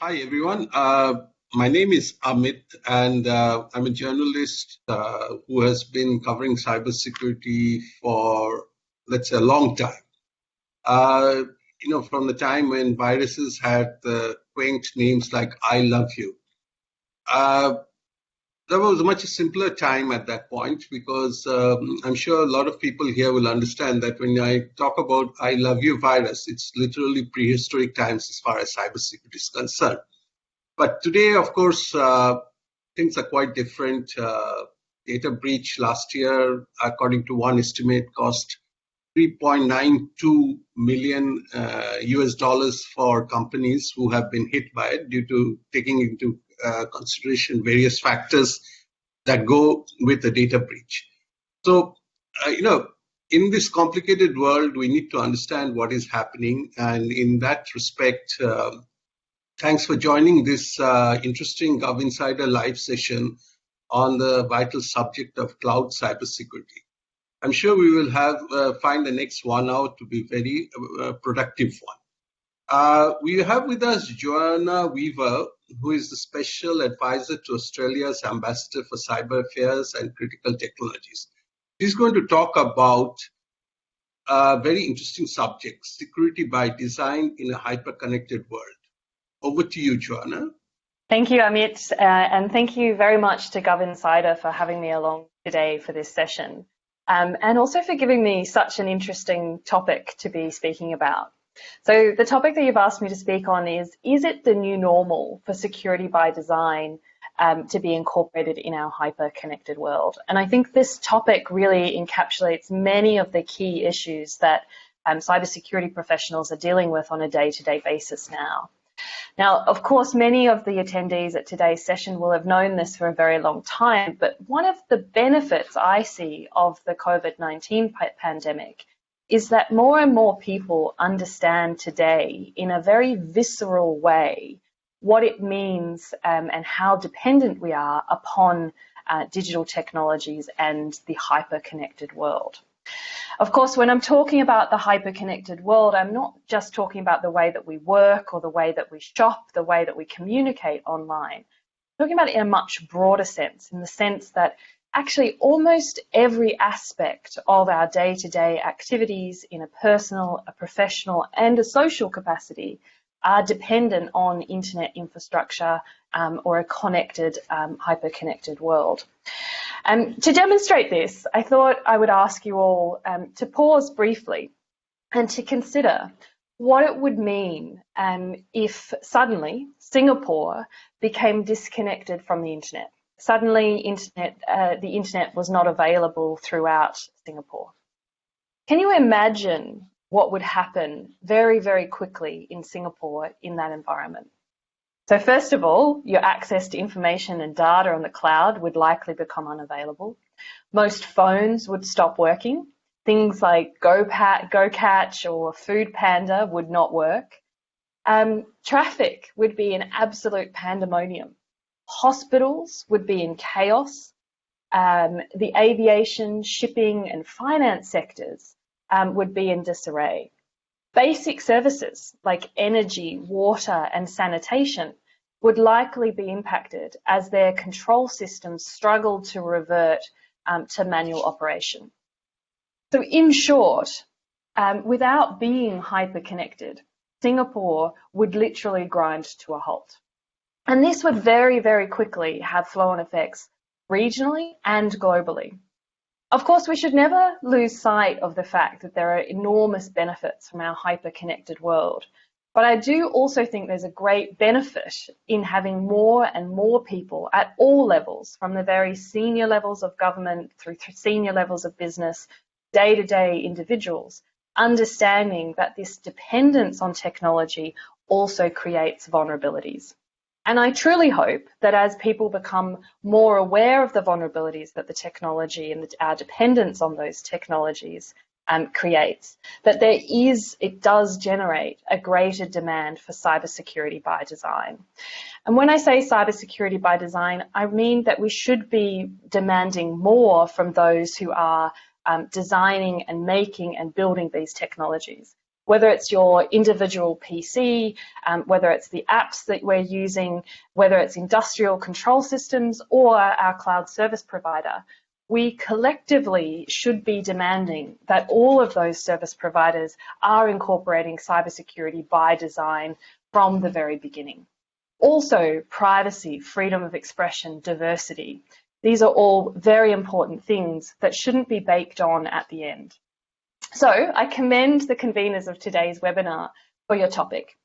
Hi, everyone. My name is Amit, and I'm a journalist who has been covering cybersecurity for, let's say, a long time. From the time when viruses had quaint names like I love you. Uh, there was a much simpler time at that point because I'm sure a lot of people here will understand that when I talk about I love you virus, it's literally prehistoric times as far as cybersecurity is concerned. But today, of course, things are quite different. Data breach last year, according to one estimate, cost 3.92 million US dollars for companies who have been hit by it due to taking into consideration various factors that go with the data breach. So, in this complicated world, we need to understand what is happening. And in that respect, thanks for joining this interesting GovInsider live session on the vital subject of cloud cybersecurity. I'm sure we will find the next 1 hour to be very productive one. We have with us Johanna Weaver, who is the Special Advisor to Australia's Ambassador for Cyber Affairs and Critical Technologies. She's going to talk about a very interesting subject, security by design in a hyper-connected world. Over to you, Johanna. Thank you, Amit, and thank you very much to GovInsider for having me along today for this session, and also for giving me such an interesting topic to be speaking about. So the topic that you've asked me to speak on is it the new normal for security by design to be incorporated in our hyper-connected world? And I think this topic really encapsulates many of the key issues that cybersecurity professionals are dealing with on a day-to-day basis now. Now, of course, many of the attendees at today's session will have known this for a very long time, but one of the benefits I see of the COVID-19 pandemic is that more and more people understand today in a very visceral way what it means and how dependent we are upon digital technologies and the hyper-connected world. Of course, when I'm talking about the hyper-connected world, I'm not just talking about the way that we work or the way that we shop, the way that we communicate online. I'm talking about it in a much broader sense, in the sense that actually almost every aspect of our day-to-day activities in a personal, a professional, and a social capacity are dependent on internet infrastructure or a connected, hyper-connected world. To demonstrate this, I thought I would ask you all to pause briefly and to consider what it would mean if suddenly Singapore became disconnected from the internet. Suddenly, the internet was not available throughout Singapore. Can you imagine what would happen very, very quickly in Singapore in that environment? So first of all, your access to information and data on the cloud would likely become unavailable. Most phones would stop working. Things like GoCatch or Food Panda would not work. Traffic would be an absolute pandemonium. Hospitals would be in chaos. The aviation, shipping, and finance sectors would be in disarray. Basic services like energy, water, and sanitation would likely be impacted as their control systems struggled to revert to manual operation. So in short, without being hyper-connected, Singapore would literally grind to a halt. And this would very, very quickly have flow-on effects regionally and globally. Of course, we should never lose sight of the fact that there are enormous benefits from our hyper-connected world. But I do also think there's a great benefit in having more and more people at all levels, from the very senior levels of government through senior levels of business, day-to-day individuals, understanding that this dependence on technology also creates vulnerabilities. And I truly hope that as people become more aware of the vulnerabilities that the technology and our dependence on those technologies creates, that it does generate a greater demand for cybersecurity by design. And when I say cybersecurity by design, I mean that we should be demanding more from those who are designing and making and building these technologies. Whether it's your individual PC, whether it's the apps that we're using, whether it's industrial control systems or our cloud service provider, we collectively should be demanding that all of those service providers are incorporating cybersecurity by design from the very beginning. Also, privacy, freedom of expression, diversity. These are all very important things that shouldn't be baked on at the end. So I commend the conveners of today's webinar for your topic.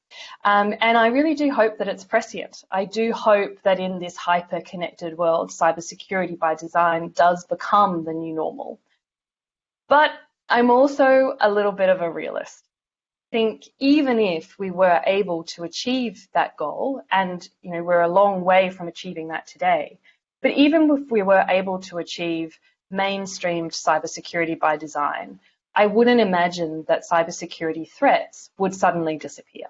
And I really do hope that it's prescient. I do hope that in this hyper-connected world, cybersecurity by design does become the new normal. But I'm also a little bit of a realist. I think even if we were able to achieve that goal, and we're a long way from achieving that today, but even if we were able to achieve mainstreamed cybersecurity by design, I wouldn't imagine that cybersecurity threats would suddenly disappear.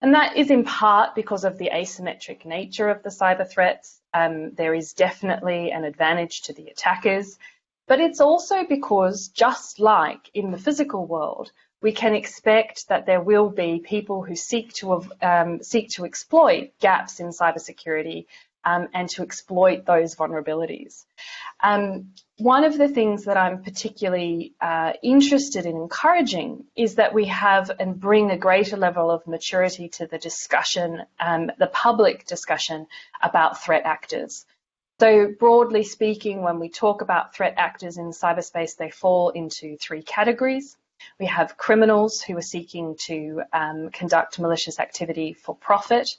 And that is in part because of the asymmetric nature of the cyber threats. There is definitely an advantage to the attackers, but it's also because, just like in the physical world, we can expect that there will be people who seek to exploit gaps in cybersecurity and to exploit those vulnerabilities. One of the things that I'm particularly interested in encouraging is that we have and bring a greater level of maturity to the discussion, the public discussion about threat actors. So broadly speaking, when we talk about threat actors in cyberspace, they fall into three categories. We have criminals who are seeking to conduct malicious activity for profit.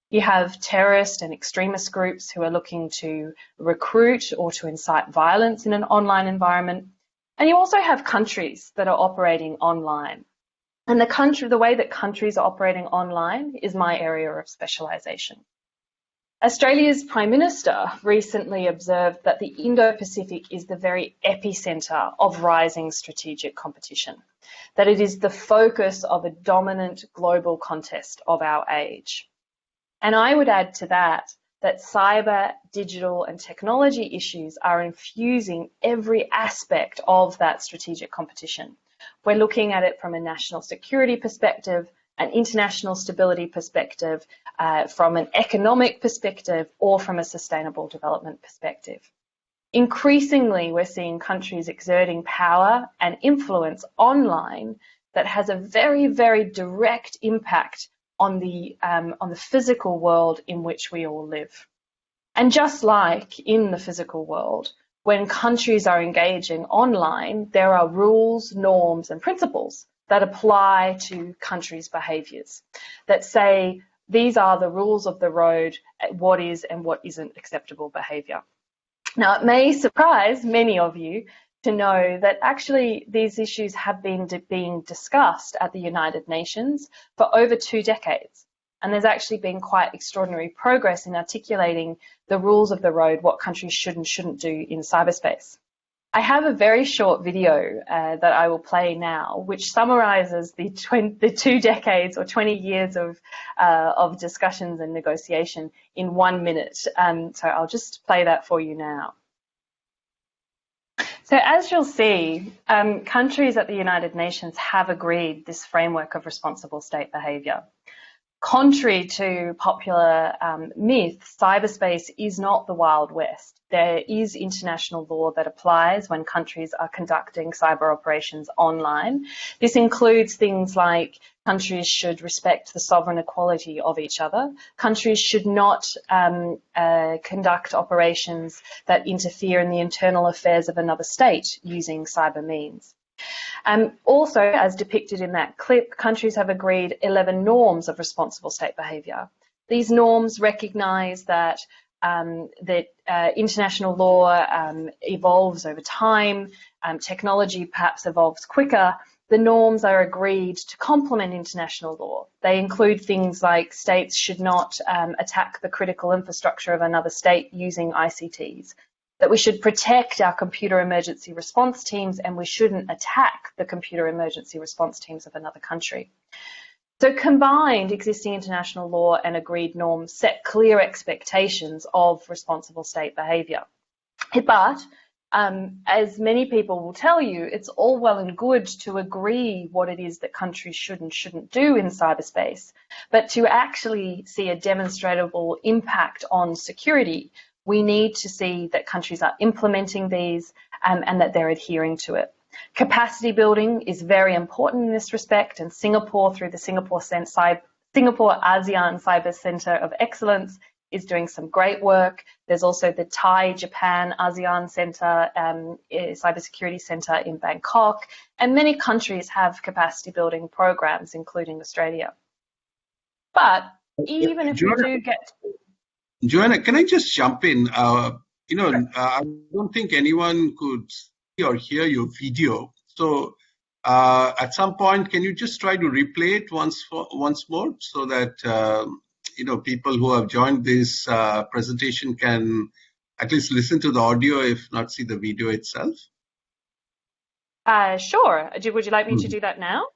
You have terrorist and extremist groups who are looking to recruit or to incite violence in an online environment. And you also have countries that are operating online. And the way that countries are operating online is my area of specialisation. Australia's Prime Minister recently observed that the Indo-Pacific is the very epicentre of rising strategic competition, that it is the focus of a dominant global contest of our age. And I would add to that cyber, digital and technology issues are infusing every aspect of that strategic competition. We're looking at it from a national security perspective, an international stability perspective, from an economic perspective, or from a sustainable development perspective. Increasingly, we're seeing countries exerting power and influence online that has a very, very direct impact on the physical world in which we all live. And just like in the physical world, when countries are engaging online, there are rules, norms, and principles that apply to countries' behaviours that say these are the rules of the road, what is and what isn't acceptable behaviour. Now, it may surprise many of you to know that actually these issues have been being discussed at the United Nations for over 2 decades. And there's actually been quite extraordinary progress in articulating the rules of the road, what countries should and shouldn't do in cyberspace. I have a very short video that I will play now, which summarises the 2 decades or 20 years of discussions and negotiation in 1 minute. So I'll just play that for you now. So as you'll see, countries at the United Nations have agreed this framework of responsible state behaviour. Contrary to popular myth, cyberspace is not the Wild West. There is international law that applies when countries are conducting cyber operations online. This includes things like countries should respect the sovereign equality of each other. Countries should not conduct operations that interfere in the internal affairs of another state using cyber means. Also, as depicted in that clip, countries have agreed 11 norms of responsible state behaviour. These norms recognise that international law evolves over time, technology perhaps evolves quicker. The norms are agreed to complement international law. They include things like states should not attack the critical infrastructure of another state using ICTs, that we should protect our computer emergency response teams and we shouldn't attack the computer emergency response teams of another country. So combined, existing international law and agreed norms set clear expectations of responsible state behaviour. But As many people will tell you, it's all well and good to agree what it is that countries should and shouldn't do in cyberspace, but to actually see a demonstrable impact on security, we need to see that countries are implementing these and that they're adhering to it. Capacity building is very important in this respect, and Singapore, through the Singapore ASEAN Cyber Centre of Excellence, is doing some great work. There's also the Thai-Japan ASEAN Centre, Cybersecurity Centre in Bangkok, and many countries have capacity building programs, including Australia. But even if we do get... Johanna, can I just jump in? I don't think anyone could see or hear your video. So at some point, can you just try to replay it once more so that people who have joined this presentation can at least listen to the audio, if not see the video itself? Sure. Would you like me to do that now?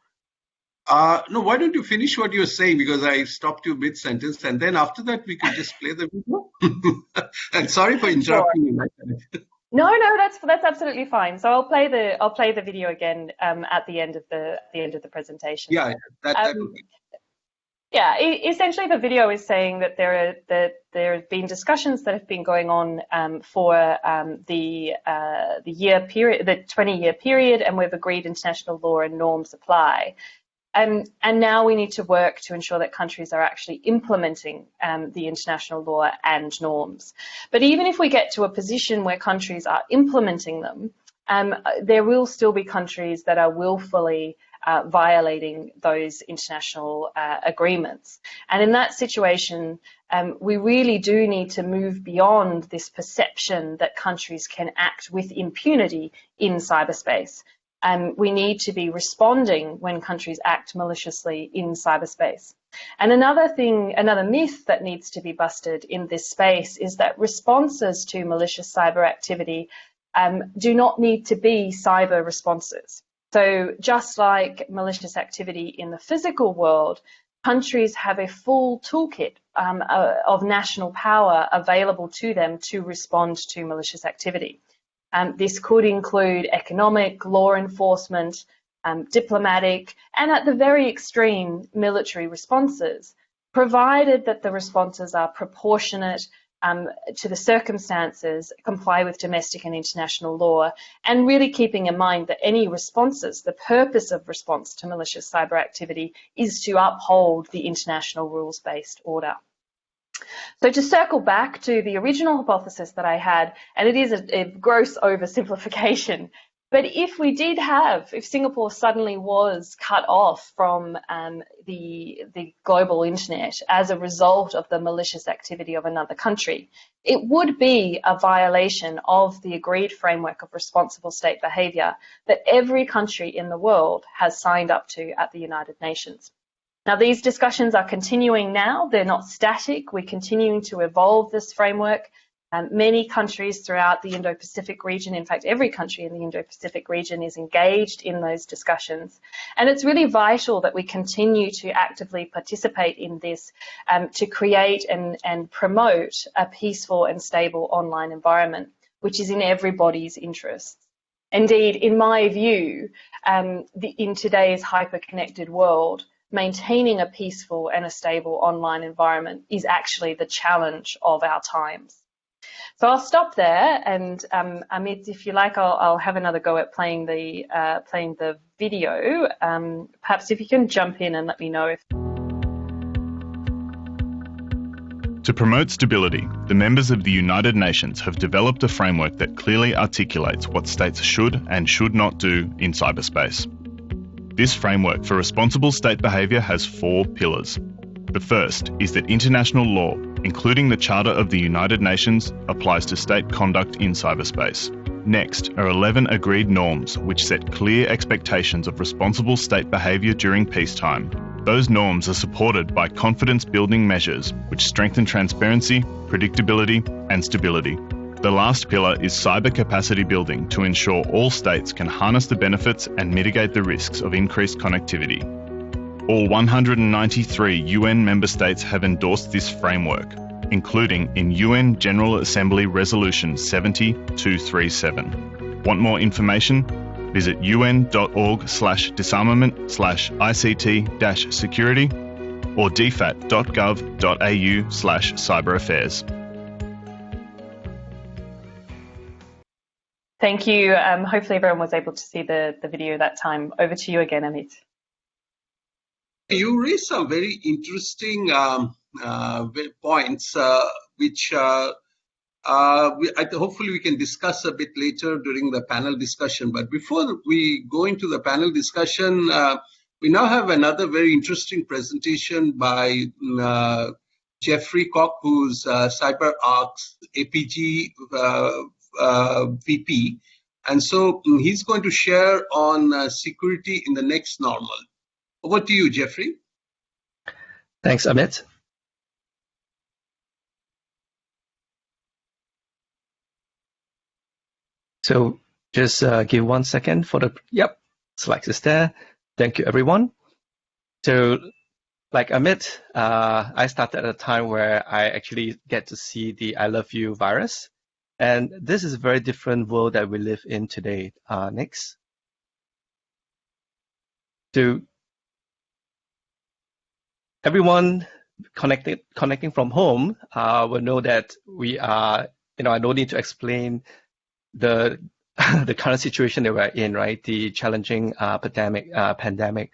No, why don't you finish what you're saying, because I stopped you mid-sentence, and then after that we could just play the video. And sorry for interrupting you like that. No, that's absolutely fine. So I'll play the video again at the end of the presentation. Yeah, that would be. Yeah, essentially the video is saying that there have been discussions that have been going on for the 20-year period, and we've agreed international law and norms apply. And now we need to work to ensure that countries are actually implementing the international law and norms. But even if we get to a position where countries are implementing them, there will still be countries that are willfully violating those international agreements. And in that situation, we really do need to move beyond this perception that countries can act with impunity in cyberspace. We need to be responding when countries act maliciously in cyberspace. And another myth that needs to be busted in this space is that responses to malicious cyber activity do not need to be cyber responses. So just like malicious activity in the physical world, countries have a full toolkit of national power available to them to respond to malicious activity. This could include economic, law enforcement, diplomatic, and at the very extreme, military responses, provided that the responses are proportionate to the circumstances, comply with domestic and international law, and really keeping in mind that any responses, the purpose of response to malicious cyber activity is to uphold the international rules-based order. So to circle back to the original hypothesis that I had, and it is a gross oversimplification, but if Singapore suddenly was cut off from the global internet as a result of the malicious activity of another country, it would be a violation of the agreed framework of responsible state behaviour that every country in the world has signed up to at the United Nations. Now, these discussions are continuing now. They're not static. We're continuing to evolve this framework. Many countries throughout the Indo-Pacific region, in fact, every country in the Indo-Pacific region is engaged in those discussions. And it's really vital that we continue to actively participate in this to create and promote a peaceful and stable online environment, which is in everybody's interests. Indeed, in my view, in today's hyper-connected world, maintaining a peaceful and a stable online environment is actually the challenge of our times. So I'll stop there, and Amit, if you like, I'll have another go at playing the video. Perhaps if you can jump in and let me know if. To promote stability, the members of the United Nations have developed a framework that clearly articulates what states should and should not do in cyberspace. This framework for responsible state behaviour has 4 pillars. The first is that international law, including the Charter of the United Nations, applies to state conduct in cyberspace. Next are 11 agreed norms which set clear expectations of responsible state behaviour during peacetime. Those norms are supported by confidence-building measures which strengthen transparency, predictability, and stability. The last pillar is cyber capacity building to ensure all states can harness the benefits and mitigate the risks of increased connectivity. All 193 UN member states have endorsed this framework. including in UN General Assembly Resolution 70237. Want more information? Visit un.org/disarmament/ICT-security or dfat.gov.au/cyberaffairs. Thank you. Hopefully everyone was able to see the video that time. Over to you again, Amit. You raised some very interesting points, which hopefully we can discuss a bit later during the panel discussion. But before we go into the panel discussion, we now have another very interesting presentation by Jeffrey Koch, who's CyberArk's APG VP. And so he's going to share on security in the next normal. Over to you, Jeffrey. Thanks, Amit. So just give 1 second for the, slides is there. Thank you, everyone. So like Amit, I started at a time where I actually get to see the I Love You virus. And this is a very different world that we live in today. Next. So everyone connecting from home will know that we are, I don't need to explain the the current situation that we're in, right? The challenging pandemic.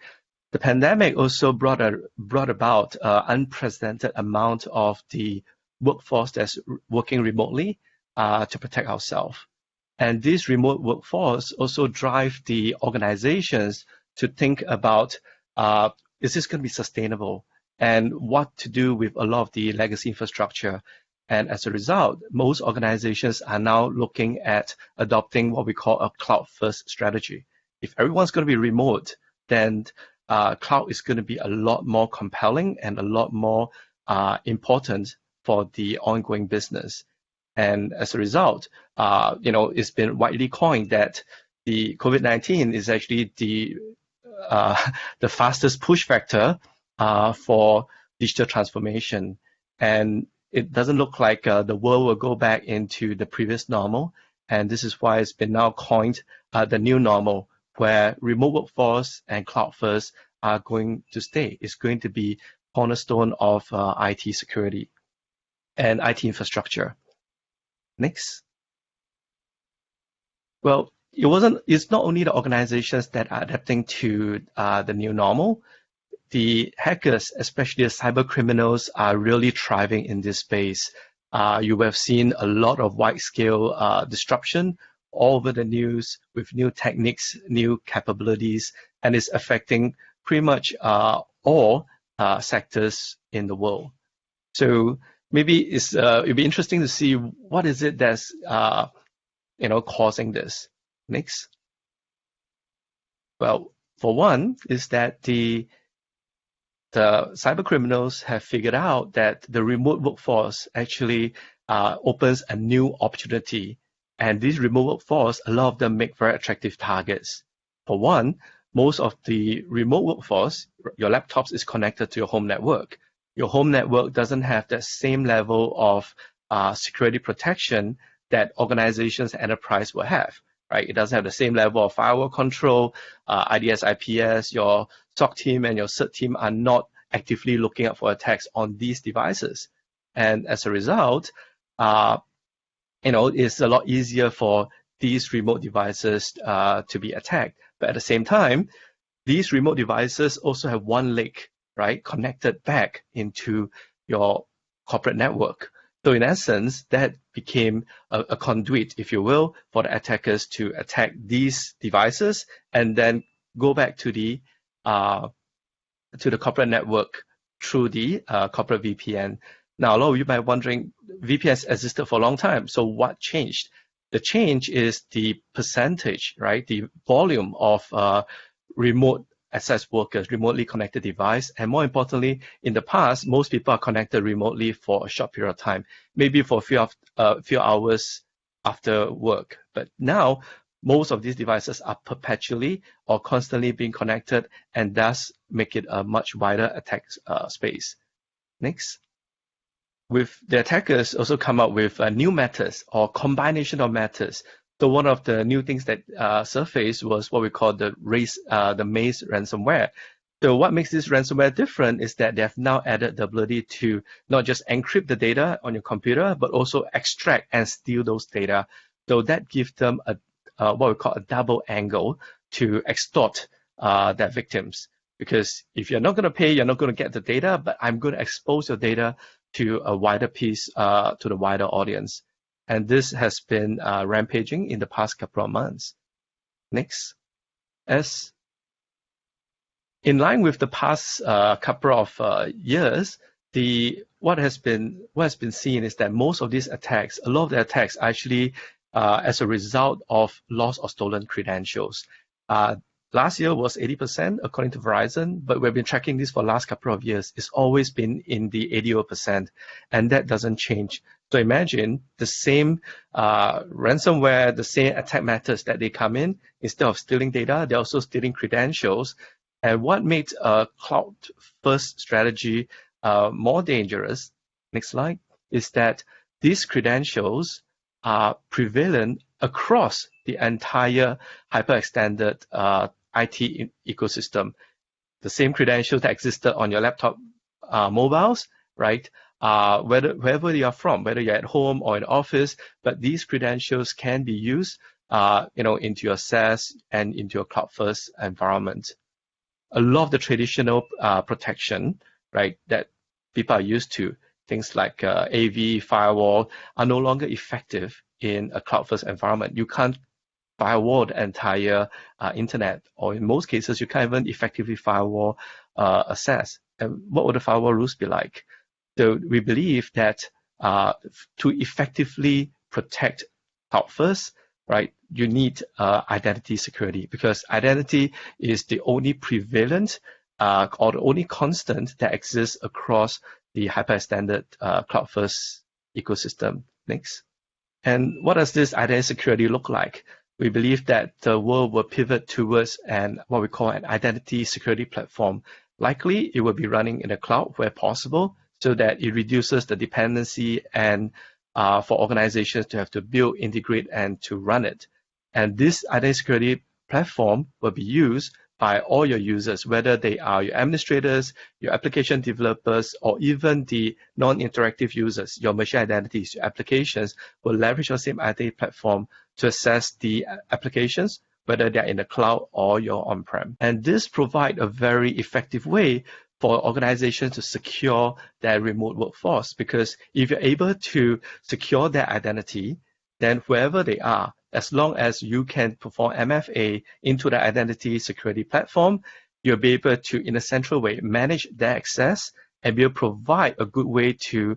The pandemic also brought about unprecedented amount of the workforce that's working remotely to protect ourselves. And this remote workforce also drive the organizations to think about, is this going to be sustainable? And what to do with a lot of the legacy infrastructure. And as a result, most organizations are now looking at adopting what we call a cloud-first strategy. If everyone's going to be remote, then cloud is going to be a lot more compelling and a lot more important for the ongoing business. And as a result, it's been widely coined that the COVID-19 is actually the fastest push factor for digital transformation. And it doesn't look like the world will go back into the previous normal. And this is why it's been now coined the new normal, where remote workforce and cloud first are going to stay. It's going to be cornerstone of IT security and IT infrastructure. Next. Well, it's not only the organizations that are adapting to the new normal. The hackers, especially the cyber criminals, are really thriving in this space. You have seen a lot of wide-scale disruption all over the news with new techniques, new capabilities, and it's affecting pretty much all sectors in the world. So maybe it'd be interesting to see what is it that's causing this. Next. Well, for one, is that the cyber criminals have figured out that the remote workforce actually opens a new opportunity. And these remote workforce, a lot of them make very attractive targets. For one, most of the remote workforce, your laptops is connected to your home network. Your home network doesn't have that same level of security protection that organizations and enterprise will have. Right? It doesn't have the same level of firewall control, IDS, IPS. Your SOC team and your CERT team are not actively looking out for attacks on these devices. And as a result, it's a lot easier for these remote devices to be attacked. But at the same time, these remote devices also have one link, right, connected back into your corporate network. So in essence, that became a conduit, if you will, for the attackers to attack these devices and then go back to the corporate network through the corporate VPN. Now, a lot of you might be wondering, VPNs existed for a long time, so what changed? The change is the percentage, right? The volume of remote access workers, remotely connected device, and more importantly, in the past, most people are connected remotely for a short period of time, maybe for a few hours after work. But now, most of these devices are perpetually or constantly being connected, and thus make it a much wider attack space. Next. with the attackers also come up with new methods or combination of methods. So one of the new things that surfaced was what we call the maze ransomware. So what makes this ransomware different is that they have now added the ability to not just encrypt the data on your computer, but also extract and steal those data. So that gives them what we call a double angle to extort their victims. Because if you're not going to pay, you're not going to get the data, but I'm going to expose your data to a wider piece, to the wider audience. And this has been rampaging in the past couple of months. Next. As in line with the past couple of years, what has been seen is that most of these attacks, a lot of the attacks actually as a result of lost or stolen credentials. Last year was 80% according to Verizon, but we've been tracking this for the last couple of years. It's always been in the 80%, and that doesn't change. So imagine the same ransomware, the same attack methods that they come in, instead of stealing data, they're also stealing credentials. And what makes a cloud-first strategy more dangerous, next slide, is that these credentials are prevalent across the entire hyper-extended IT ecosystem. The same credentials that existed on your laptop mobiles, right? Wherever you are from, whether you're at home or in office, but these credentials can be used into your SaaS and into your cloud-first environment. A lot of the traditional protection, right, that people are used to, things like AV, firewall, are no longer effective in a cloud-first environment. You can't firewall the entire internet, or in most cases, you can't even effectively firewall a SaaS. And what would the firewall rules be like? So we believe that to effectively protect cloud-first, right, you need identity security, because identity is the only prevalent or the only constant that exists across the hyper-extended cloud-first ecosystem. Next. And what does this identity security look like? We believe that the world will pivot towards what we call an identity security platform. Likely, it will be running in the cloud where possible, so that it reduces the dependency and for organizations to have to build, integrate, and to run it. And this identity security platform will be used by all your users, whether they are your administrators, your application developers, or even the non-interactive users. Your machine identities, your applications will leverage your same identity platform to access the applications, whether they're in the cloud or you're on-prem. And this provides a very effective way for organizations to secure their remote workforce, because if you're able to secure their identity, then wherever they are, as long as you can perform MFA into the identity security platform, you'll be able to, in a central way, manage their access and be able to provide a good way to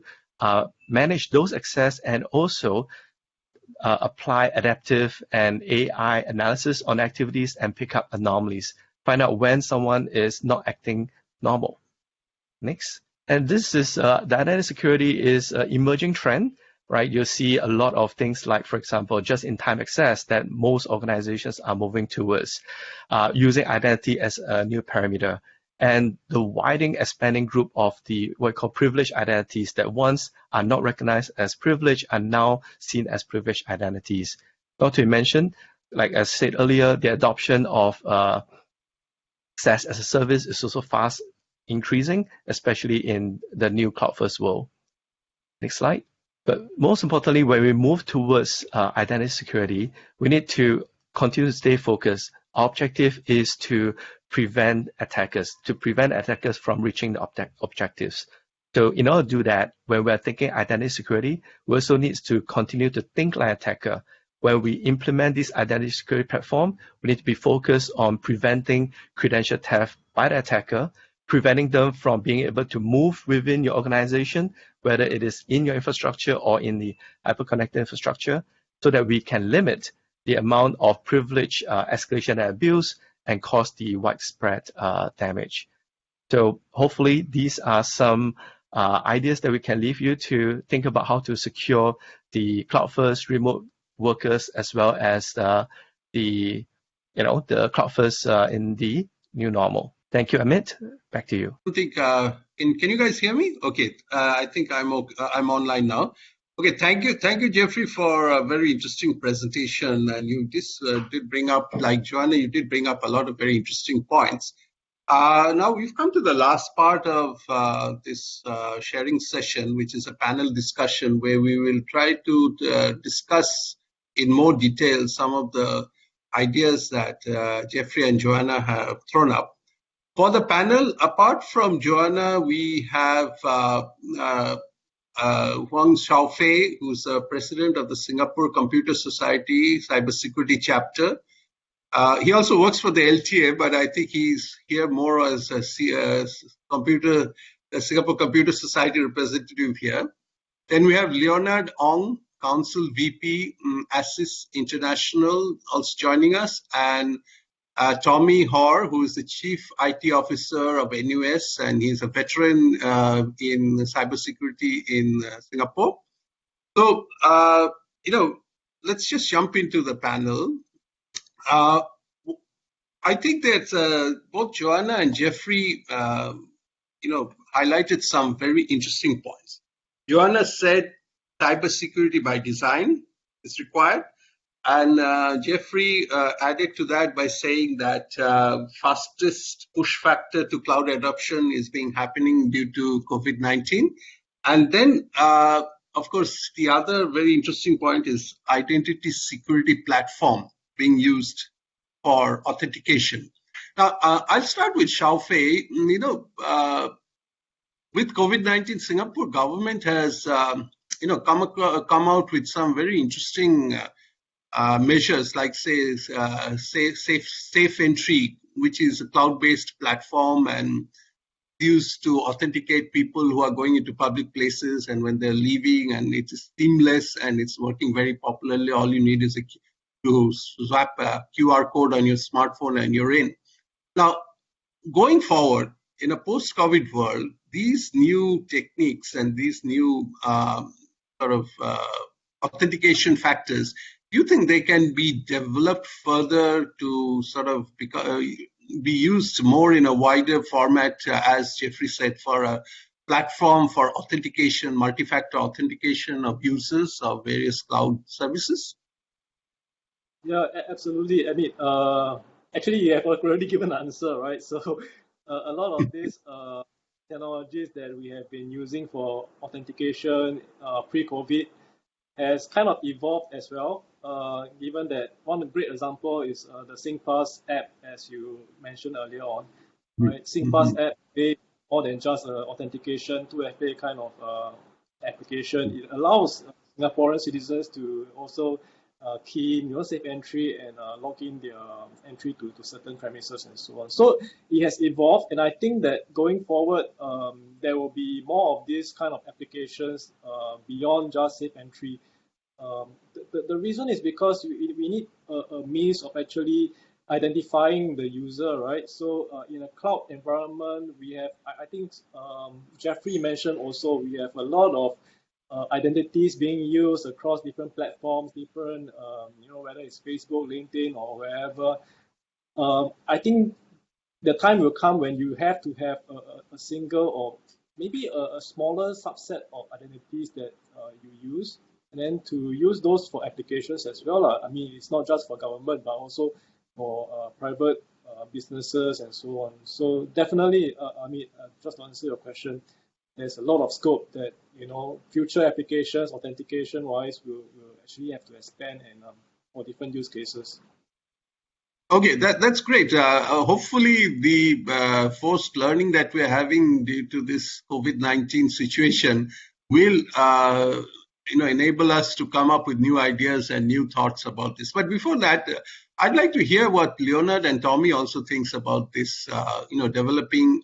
manage those access and also apply adaptive and AI analysis on activities and pick up anomalies. Find out when someone is not acting normal. Next. And this is the identity security is an emerging trend, right? You'll see a lot of things like, for example, just-in-time access that most organizations are moving towards, using identity as a new parameter. And the widening, expanding group of the what we call privileged identities that once are not recognized as privileged are now seen as privileged identities. Not to mention, like I said earlier, the adoption of SaaS as a service is also fast increasing, especially in the new cloud-first world. Next slide. But most importantly, when we move towards identity security, we need to continue to stay focused. Our objective is to prevent attackers from reaching the objectives. So in order to do that, when we're thinking identity security, we also need to continue to think like an attacker. When we implement this identity security platform, we need to be focused on preventing credential theft by the attacker, preventing them from being able to move within your organization, whether it is in your infrastructure or in the hyper-connected infrastructure, so that we can limit the amount of privilege escalation and abuse and cause the widespread damage. So hopefully these are some ideas that we can leave you to think about how to secure the cloud-first remote workers as well as the cloud-first in the new normal. Thank Thank you, Amit. Back to you. I think, can you guys hear me? Okay, I think I'm online now. Okay, thank you, Jeffrey, for a very interesting presentation. And you just did bring up, like Johanna, you did bring up a lot of very interesting points. Now we've come to the last part of this sharing session, which is a panel discussion where we will try to discuss in more detail some of the ideas that Jeffrey and Johanna have thrown up. For the panel, apart from Johanna, we have Huang Shao, who's the president of the Singapore Computer Society Cybersecurity Chapter. He also works for the LTA, but I think he's here more as a Singapore Computer Society representative here. Then we have Leonard Ong, Council VP, ASIS International, also joining us, and Tommy Hoare, who is the Chief IT Officer of NUS, and he's a veteran in cybersecurity in Singapore. So, let's just jump into the panel. I think that both Johanna and Jeffrey, highlighted some very interesting points. Johanna said cybersecurity by design is required. And Jeffrey added to that by saying that fastest push factor to cloud adoption is happening due to COVID-19. And then, of course, the other very interesting point is identity security platform being used for authentication. Now, I'll start with Shao Fei. With COVID-19, Singapore government has, come out with some very interesting measures, like say safe entry, which is a cloud-based platform and used to authenticate people who are going into public places and when they're leaving, and it's seamless and it's working very popularly. All you need is to swap a QR code on your smartphone and you're in. Now, going forward in a post-COVID world, these new techniques and these new authentication factors, do you think they can be developed further to sort of be used more in a wider format, as Jeffrey said, for a platform for authentication, multi-factor authentication of users of various cloud services? Yeah, absolutely. I mean, actually, you have already given an answer, right? So a lot of these technologies that we have been using for authentication pre-COVID has kind of evolved as well. Given that one great example is the SingPass app, as you mentioned earlier on, right? SingPass app is more than just an authentication 2FA kind of application. It allows Singaporean citizens to also key in safe entry and log in their entry to certain premises and so on. So it has evolved, and I think that going forward, there will be more of these kind of applications beyond just safe entry. The reason is because we need a means of actually identifying the user, right? So in a cloud environment, we have, I think Jeffrey mentioned also, we have a lot of identities being used across different platforms, different, whether it's Facebook, LinkedIn, or wherever. I think the time will come when you have to have a single or maybe a smaller subset of identities that you use, and then to use those for applications as well. I mean, it's not just for government, but also for private businesses and so on. So definitely, just to answer your question, there's a lot of scope that, future applications, authentication-wise, will actually have to expand and for different use cases. Okay, that's great. Hopefully, the forced learning that we're having due to this COVID-19 situation will, enable us to come up with new ideas and new thoughts about this. But before that, I'd like to hear what Leonard and Tommy also thinks about this, developing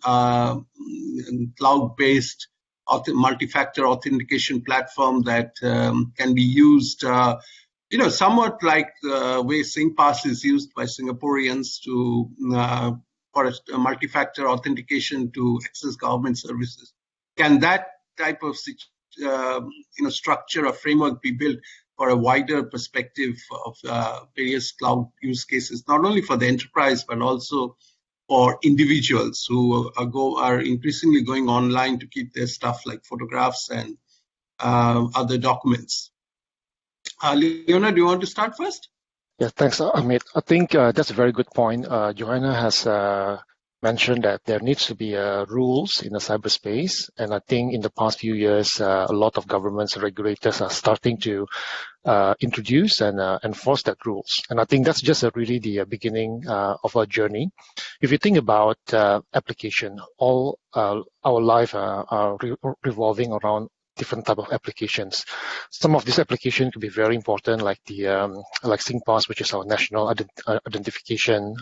cloud-based multi-factor authentication platform that can be used, somewhat like the way SingPass is used by Singaporeans for a multi-factor authentication to access government services. Can that type of structure or framework be built for a wider perspective of various cloud use cases, not only for the enterprise, but also for individuals who are increasingly going online to keep their stuff like photographs and other documents. Leonard, do you want to start first? Yeah, thanks, Amit. I think that's a very good point. Johanna has mentioned that there needs to be rules in the cyberspace, and I think in the past few years, a lot of governments and regulators are starting to introduce and enforce that rules. And I think that's just really the beginning of our journey. If you think about application, all our life are revolving around different type of applications. Some of these applications could be very important, like the like SingPass, which is our national identification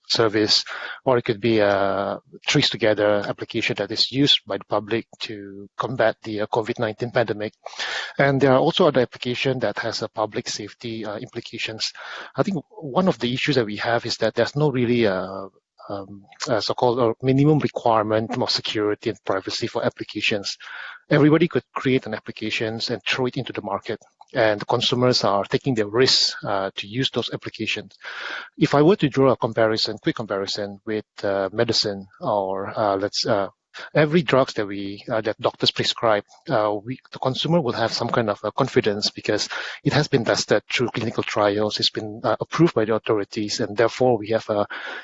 service, or it could be a Trace Together application that is used by the public to combat the COVID-19 pandemic. And there are also other applications that has a public safety implications. I think one of the issues that we have is that there's no really so-called minimum requirement of security and privacy for applications. Everybody could create an application and throw it into the market, and the consumers are taking the risk to use those applications. If I were to draw a quick comparison with medicine, or every drugs that doctors prescribe, the consumer will have some kind of confidence because it has been tested through clinical trials, it's been approved by the authorities, and therefore we have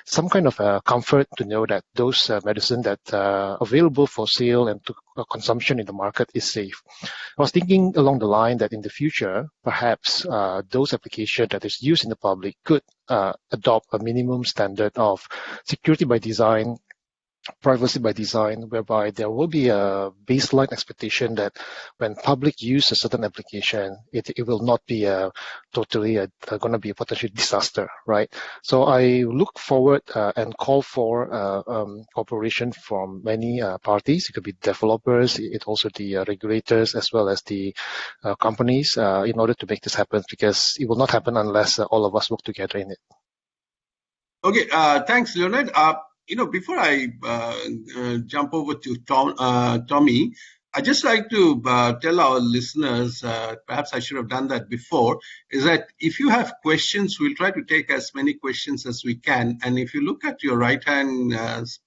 some kind of comfort to know that those medicine that are available for sale and to consumption in the market is safe. I was thinking along the line that in the future, perhaps those applications that is used in the public could adopt a minimum standard of security by design, privacy by design, whereby there will be a baseline expectation that when public use a certain application, it will not be totally going to be a potential disaster, right? So I look forward and call for cooperation from many parties. It could be developers, it also the regulators, as well as the companies, in order to make this happen, because it will not happen unless all of us work together in it. Okay, thanks, Leonard. Before I jump over to Tommy, I'd just like to tell our listeners, perhaps I should have done that before, is that if you have questions, we'll try to take as many questions as we can. And if you look at your right-hand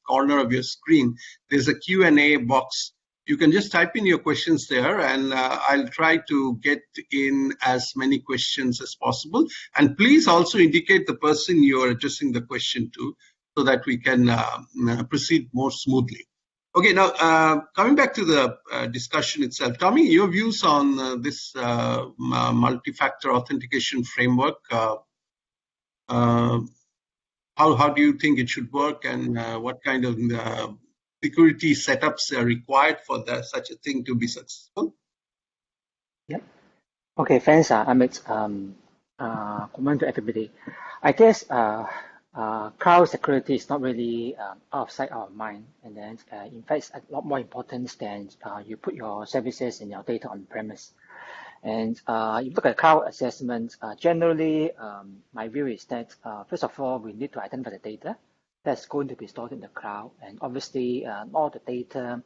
corner of your screen, there's a Q&A box. You can just type in your questions there, and I'll try to get in as many questions as possible. And please also indicate the person you're addressing the question to, so that we can proceed more smoothly. Okay, now coming back to the discussion itself, Tommy, your views on this multi-factor authentication framework. How do you think it should work, and what kind of security setups are required for such a thing to be successful? Yep. Okay, thanks, Amit. Good morning to everybody. I guess cloud security is not really out of sight, out of mind, and then in fact it's a lot more important than you put your services and your data on premise. And you look at cloud assessment, generally my view is that first of all we need to identify the data that's going to be stored in the cloud, and obviously all the data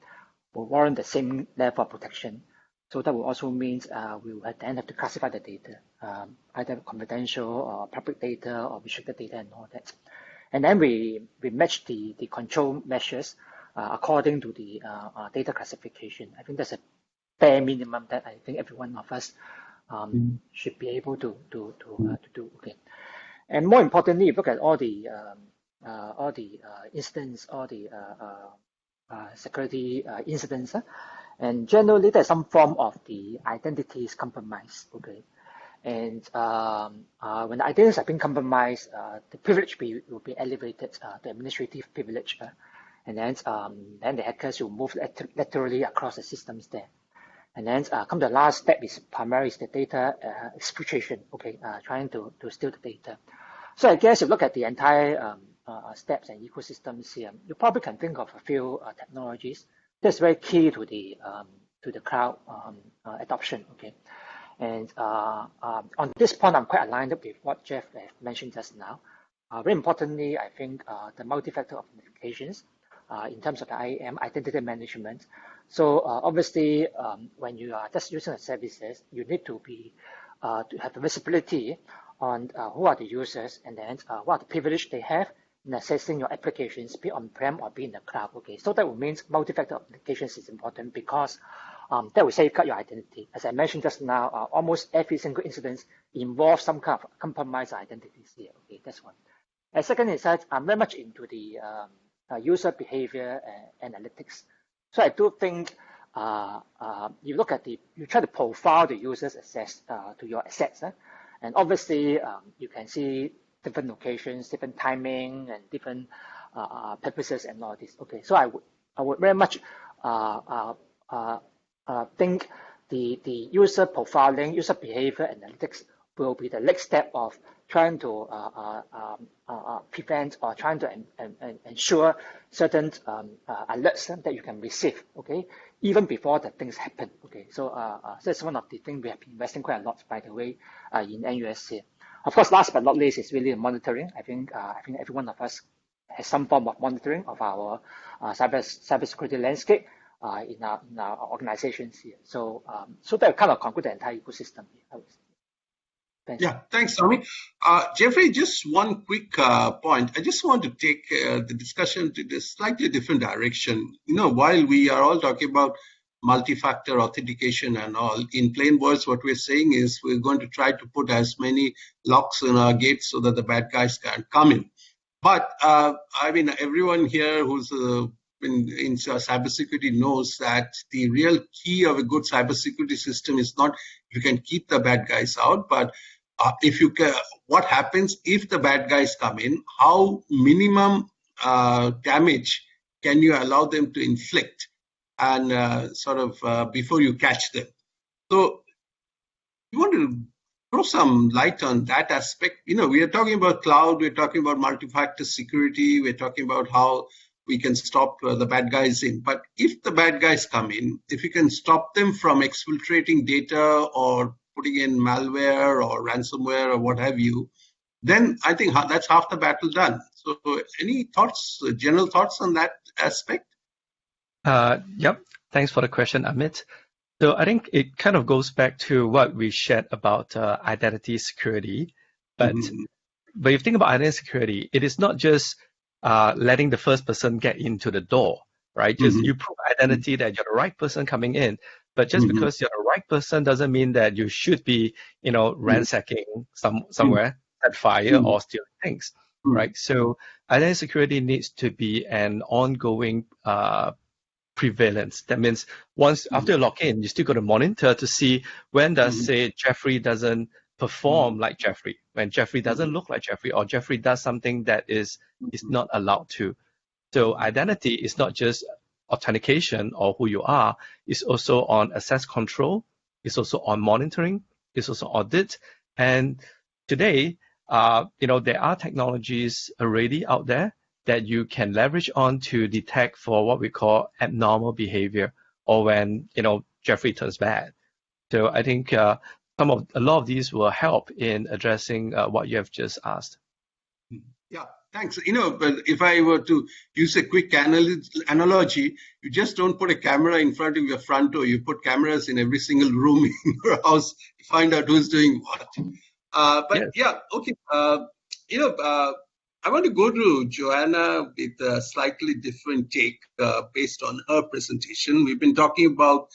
will warrant the same level of protection. So that will also means we will then have to classify the data, either confidential or public data or restricted data and all that. And then we match the control measures according to the data classification. I think that's a bare minimum that I think every one of us should be able to do. Okay. And more importantly, look at all the incidents, all the security incidents. And generally, there's some form of the identity is compromised, okay? And when the identities have been compromised, the privilege will be elevated to administrative privilege. And then the hackers will move laterally across the systems there. And then come the last step is primarily the data exfiltration, okay? Trying to steal the data. So I guess if you look at the entire steps and ecosystems here, you probably can think of a few technologies that's very key to the cloud adoption. Okay, and on this point, I'm quite aligned with what Jeff mentioned just now. Very importantly, I think the multi-factor authentications in terms of the IAM, identity management. So obviously, when you are just using the services, you need to be to have the visibility on who are the users, and then what are the privilege they have, accessing your applications, be on-prem or be in the cloud. Okay, so that will mean multi-factor authentications is important because that will safeguard your identity. As I mentioned just now, almost every single incident involves some kind of compromised identities here. Okay, that's one. And second is that I'm very much into the user behavior analytics. So I do think you try to profile the user's access to your assets, and obviously you can see different locations, different timing, and different purposes and all this. Okay, so I would very much think the user profiling, user behavior analytics will be the next step of trying to prevent or trying to ensure certain alerts that you can receive, okay, even before the things happen, okay. So that's one of the things we have been investing quite a lot, by the way, in NUS here. Of course, last but not least is really monitoring. I think every one of us has some form of monitoring of our cybersecurity landscape in our organizations here. So that kind of conclude the entire ecosystem here, I would say. Thanks. Yeah, thanks, Tommy. Jeffrey, just one quick point. I just want to take the discussion to this slightly different direction. You know, while we are all talking about multi-factor authentication and all, in plain words, what we're saying is we're going to try to put as many locks in our gates so that the bad guys can't come in. But I mean, everyone here who's in cybersecurity knows that the real key of a good cybersecurity system is not if you can keep the bad guys out, but if you can, what happens if the bad guys come in? How minimum damage can you allow them to inflict, and sort of before you catch them? So you want to throw some light on that aspect. You know, we are talking about cloud, we're talking about multi-factor security, we're talking about how we can stop the bad guys in. But if the bad guys come in, if you can stop them from exfiltrating data or putting in malware or ransomware or what have you, then I think that's half the battle done. So any thoughts, general thoughts on that aspect? Yep. Thanks for the question, Amit. So I think it kind of goes back to what we shared about identity security. But if you think about identity security, it is not just letting the first person get into the door, right? Just you prove identity that you're the right person coming in. But just because you're the right person doesn't mean that you should be, ransacking somewhere, set fire or stealing things, right? So identity security needs to be an ongoing prevalence. That means once after you log in, you still got to monitor to see when does, say, Jeffrey doesn't perform like Jeffrey, when Jeffrey doesn't look like Jeffrey, or Jeffrey does something that is not allowed to. So identity is not just authentication or who you are, it's also on access control, it's also on monitoring, it's also audit. And today, there are technologies already out there that you can leverage on to detect for what we call abnormal behavior, or when, Jeffrey turns bad. So I think a lot of these will help in addressing what you have just asked. Yeah, thanks. But if I were to use a quick analogy, you just don't put a camera in front of your front door. You put cameras in every single room in your house to find out who's doing what. Okay. I want to go to Johanna with a slightly different take based on her presentation. We've been talking about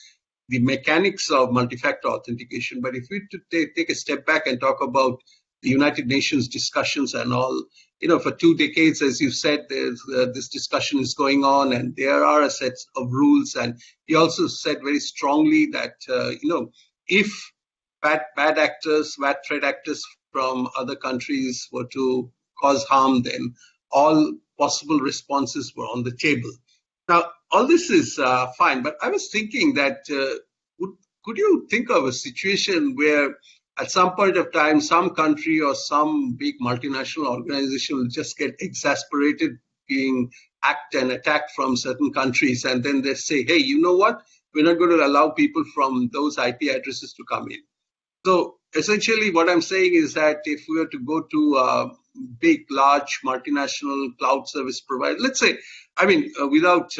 the mechanics of multi-factor authentication, but if we take a step back and talk about the United Nations discussions and all, for 2 decades, as you said, there's this discussion is going on, and there are a set of rules. And he also said very strongly that if bad actors, bad threat actors from other countries were to cause harm, then all possible responses were on the table. Now, all this is fine, but I was thinking that could you think of a situation where at some point of time, some country or some big multinational organization will just get exasperated being attacked from certain countries, and then they say, hey, you know what? We're not going to allow people from those IP addresses to come in. So essentially what I'm saying is that if we were to go to a big, large multinational cloud service provider, let's say, without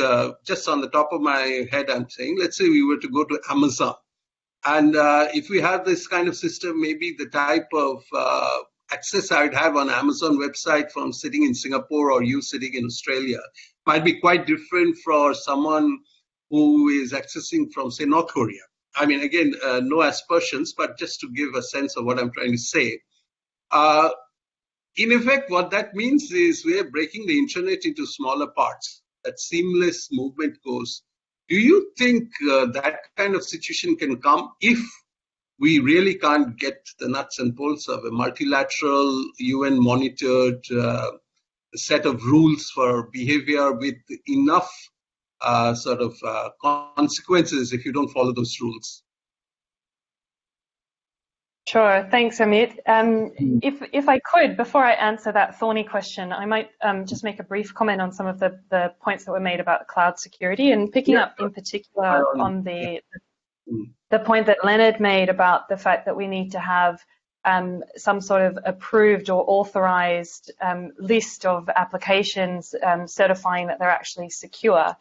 just on the top of my head, I'm saying, let's say we were to go to Amazon. And if we have this kind of system, maybe the type of access I'd have on Amazon website from sitting in Singapore or you sitting in Australia might be quite different for someone who is accessing from, say, North Korea. I mean, again, no aspersions, but just to give a sense of what I'm trying to say. In effect, what that means is we're breaking the internet into smaller parts. That seamless movement goes. Do you think that kind of situation can come if we really can't get the nuts and bolts of a multilateral, UN-monitored set of rules for behavior with enough consequences if you don't follow those rules? Sure, thanks, Amit. If I could, before I answer that thorny question, I might just make a brief comment on some of the points that were made about cloud security, and picking up in particular on the point that Leonard made about the fact that we need to have some sort of approved or authorized list of applications certifying that they're actually secure.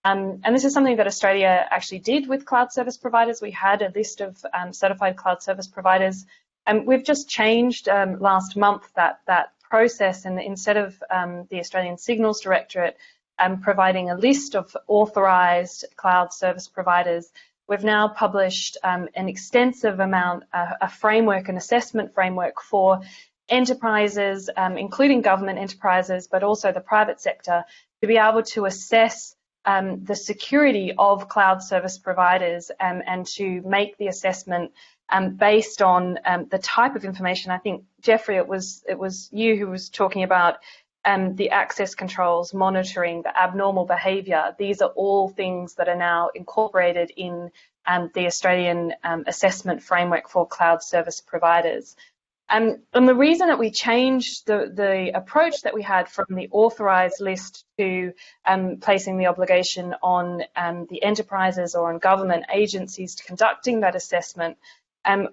And this is something that Australia actually did with cloud service providers. We had a list of certified cloud service providers, and we've just changed last month that process. And instead of the Australian Signals Directorate providing a list of authorized cloud service providers, we've now published an extensive amount, a framework, an assessment framework for enterprises, including government enterprises, but also the private sector, to be able to assess the security of cloud service providers and to make the assessment based on the type of information. I think, Jeffrey, it was you who was talking about the access controls, monitoring, the abnormal behaviour. These are all things that are now incorporated in the Australian assessment framework for cloud service providers. And the reason that we changed the approach that we had from the authorised list to placing the obligation on the enterprises or on government agencies conducting that assessment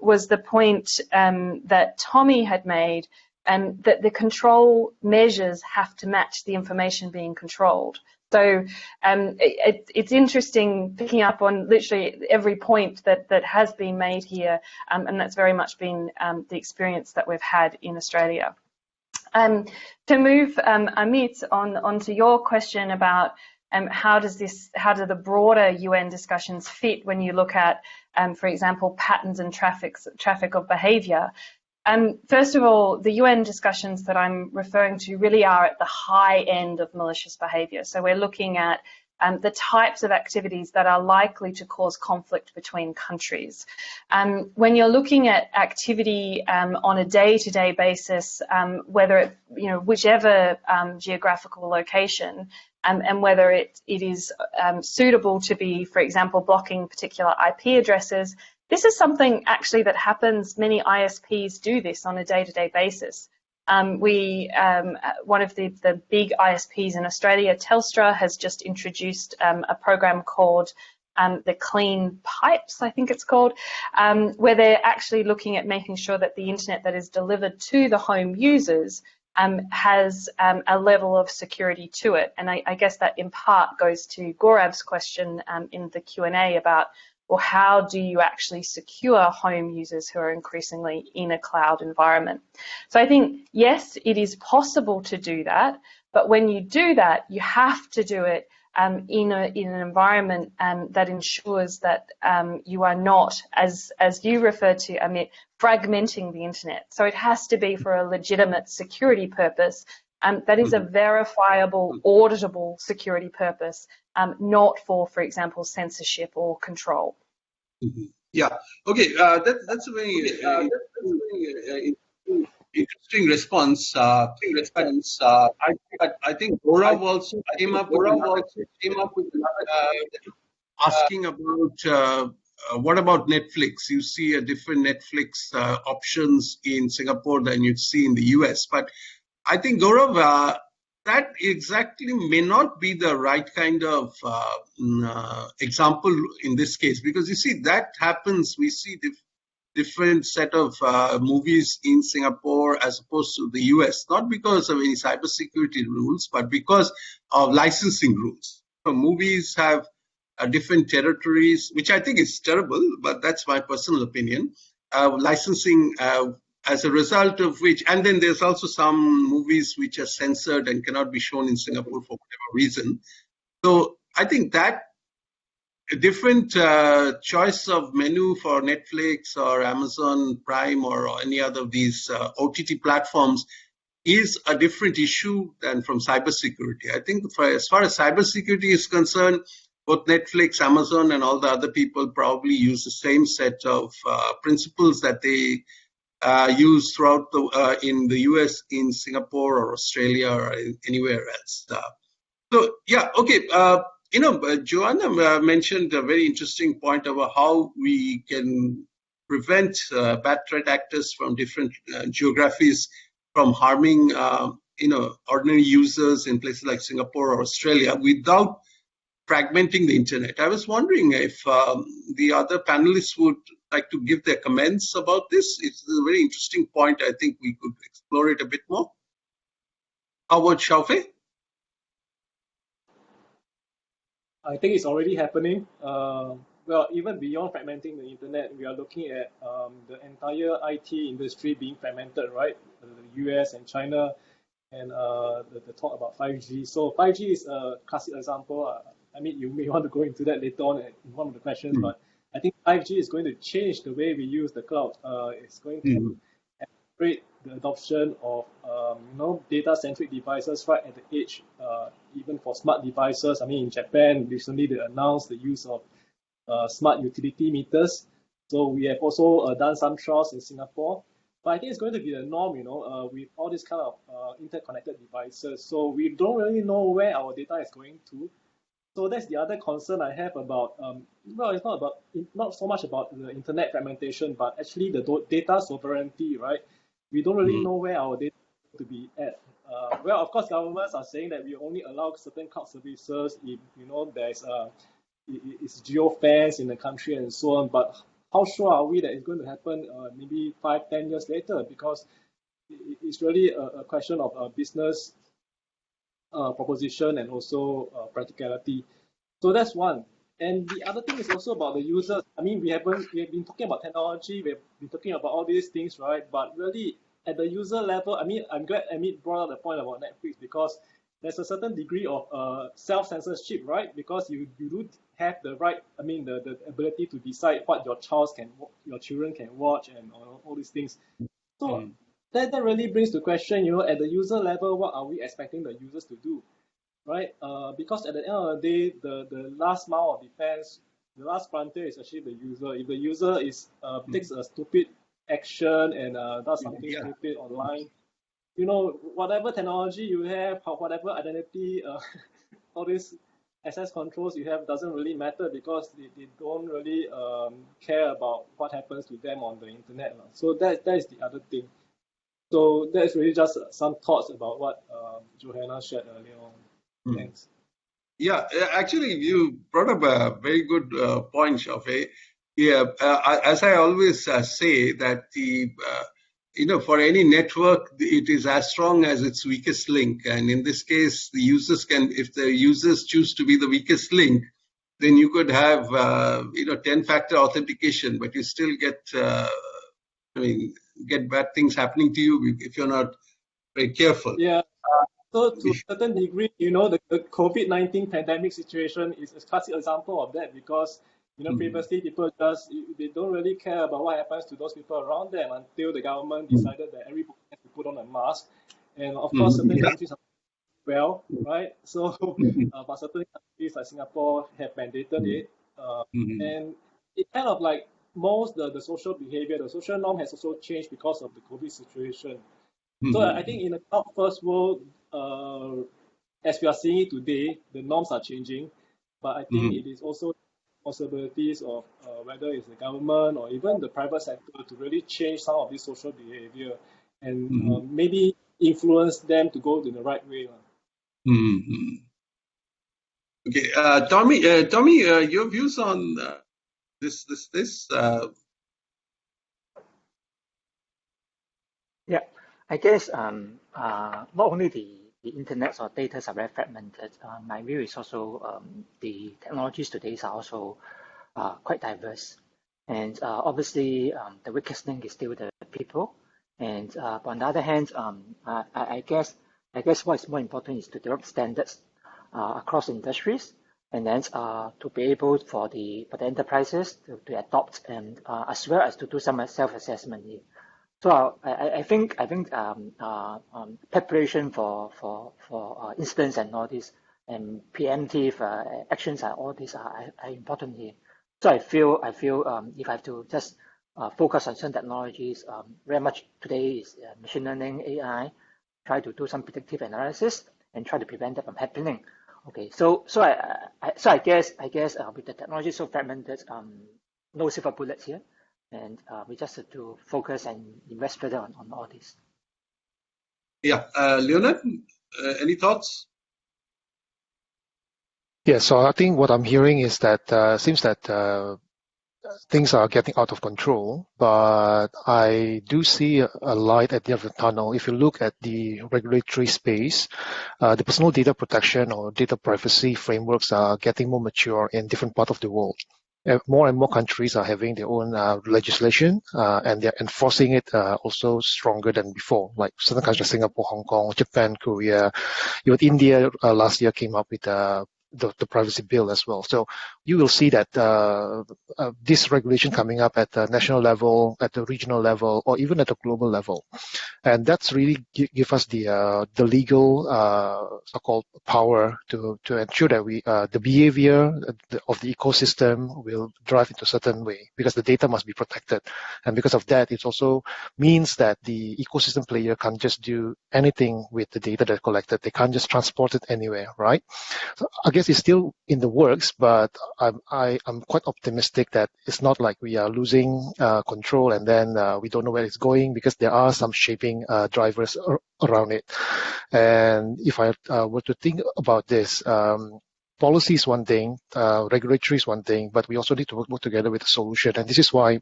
was the point that Tommy had made, that the control measures have to match the information being controlled. So it's interesting picking up on literally every point that has been made here, and that's very much been the experience that we've had in Australia. To move, Amit, onto your question about how do the broader UN discussions fit when you look at, for example, patterns and traffic of behaviour. First of all, the UN discussions that I'm referring to really are at the high end of malicious behaviour. So we're looking at the types of activities that are likely to cause conflict between countries. When you're looking at activity on a day-to-day basis, whether it, whichever geographical location, and whether it is suitable to be, for example, blocking particular IP addresses. This is something actually that happens. Many ISPs do this on a day-to-day basis. One of the big ISPs in Australia, Telstra, has just introduced a program called the Clean Pipes, I think it's called, where they're actually looking at making sure that the internet that is delivered to the home users has a level of security to it. And I guess that in part goes to Gaurav's question in the Q&A about, well, how do you actually secure home users who are increasingly in a cloud environment? So I think, yes, it is possible to do that, but when you do that, you have to do it in an environment that ensures that you are not, as you referred to, Amit, fragmenting the internet. So it has to be for a legitimate security purpose that is a verifiable, auditable security purpose, not for example, censorship or control. Yeah. Okay. That's a very interesting response. I think Gaurav also came up with asking about what about Netflix? You see a different Netflix options in Singapore than you see in the US. But I think, Gaurav, that exactly may not be the right kind of example in this case, because you see that happens. We see different set of movies in Singapore as opposed to the US, not because of any cybersecurity rules, but because of licensing rules. So movies have different territories, which I think is terrible, but that's my personal opinion. Licensing as a result of which, and then there's also some movies which are censored and cannot be shown in Singapore for whatever reason. So I think that a different choice of menu for Netflix or Amazon Prime or any other of these OTT platforms is a different issue than from cybersecurity. I think as far as cybersecurity is concerned, both Netflix, Amazon, and all the other people probably use the same set of principles that they use throughout in the US, in Singapore or Australia or anywhere else. So yeah, okay. Johanna mentioned a very interesting point about how we can prevent bad threat actors from different geographies from harming, ordinary users in places like Singapore or Australia without fragmenting the internet. I was wondering if the other panelists would like to give their comments about this. It's a very interesting point. I think we could explore it a bit more. How about Shao? I think it's already happening. Well, even beyond fragmenting the internet, we are looking at the entire IT industry being fragmented, right? The US and China, and the talk about 5G. So 5G is a classic example. I mean, you may want to go into that later on in one of the questions, but I think 5G is going to change the way we use the cloud. It's going to accelerate the adoption of data-centric devices right at the edge, even for smart devices. I mean, in Japan, recently they announced the use of smart utility meters. So we have also done some trials in Singapore. But I think it's going to be the norm, with all these kind of interconnected devices. So we don't really know where our data is going to. So that's the other concern I have about, it's not so much about the internet fragmentation, but actually the data sovereignty, right? We don't really know where our data is going to be at. Well, of course, governments are saying that we only allow certain cloud services if, there's it's geo-fence in the country and so on. But how sure are we that it's going to happen maybe 5-10 years later? Because it's really a question of business proposition and also practicality. So that's one. And the other thing is also about the users. I mean, we have been talking about technology, we've been talking about all these things, right? But really, at the user level, I mean, I'm glad Amit brought up the point about Netflix, because there's a certain degree of self-censorship, right? Because you do have the right, the ability to decide what your children can watch and all these things. So that really brings the question, at the user level, what are we expecting the users to do, right? Because at the end of the day, the last mile of defense, the last frontier is actually the user. If the user takes a stupid action and does something stupid online, whatever technology you have, whatever identity, all these access controls you have doesn't really matter, because they don't really care about what happens to them on the internet. So that is the other thing. So that's really just some thoughts about what Johanna shared earlier on. Thanks. Yeah, actually, you brought up a very good point, Shao. Yeah, as I always say, that for any network, it is as strong as its weakest link. And in this case, the users if the users choose to be the weakest link, then you could have 10-factor authentication, but you still get bad things happening to you if you're not very careful. Yeah. So to a certain degree, the COVID-19 pandemic situation is a classic example of that, because previously people they don't really care about what happens to those people around them until the government decided that everybody has to put on a mask. And of course, certain countries are well, right? So, but certain countries like Singapore have mandated it. And it kind of like the social behavior, the social norm has also changed because of the COVID situation. So I think in the cloud first world, as we are seeing it today, the norms are changing. But I think it is also possibilities of whether it's the government or even the private sector to really change some of this social behavior and maybe influence them to go in the right way. Okay, Tommy, your views on this? Yeah, I guess not only the internet or data are very fragmented. My view is also the technologies today are also quite diverse, and obviously the weakest link is still the people, And but on the other hand, I guess what is more important is to develop standards across industries, and then to be able for the enterprises to adopt, and as well as to do some self-assessment here. So I think preparation for incidents and all this, and preemptive actions are all these are important here. So I feel if I have to just focus on certain technologies, very much today is machine learning, AI, try to do some predictive analysis and try to prevent that from happening. Okay, so I guess with the technology so fragmented, no silver bullets here, and we just have to focus and invest further on all this. Yeah, Leonard, any thoughts? Yeah, so I think what I'm hearing is that seems that things are getting out of control, but I do see a light at the end of the tunnel. If you look at the regulatory space, the personal data protection or data privacy frameworks are getting more mature in different parts of the world. More and more countries are having their own legislation, and they're enforcing it also stronger than before. Like certain countries, Singapore, Hong Kong, Japan, Korea, even India last year came up with the privacy bill as well. So you will see that this regulation coming up at the national level, at the regional level, or even at the global level. And that's really give us the legal so-called power to ensure that we the behavior of the ecosystem will drive into a certain way, because the data must be protected. And because of that, it also means that the ecosystem player can't just do anything with the data that's collected. They can't just transport it anywhere, right? So I guess it's still in the works, but I'm quite optimistic that it's not like we are losing control and then we don't know where it's going, because there are some shaping drivers around it. And if I were to think about this, policy is one thing, regulatory is one thing, but we also need to work together with a solution. And this is why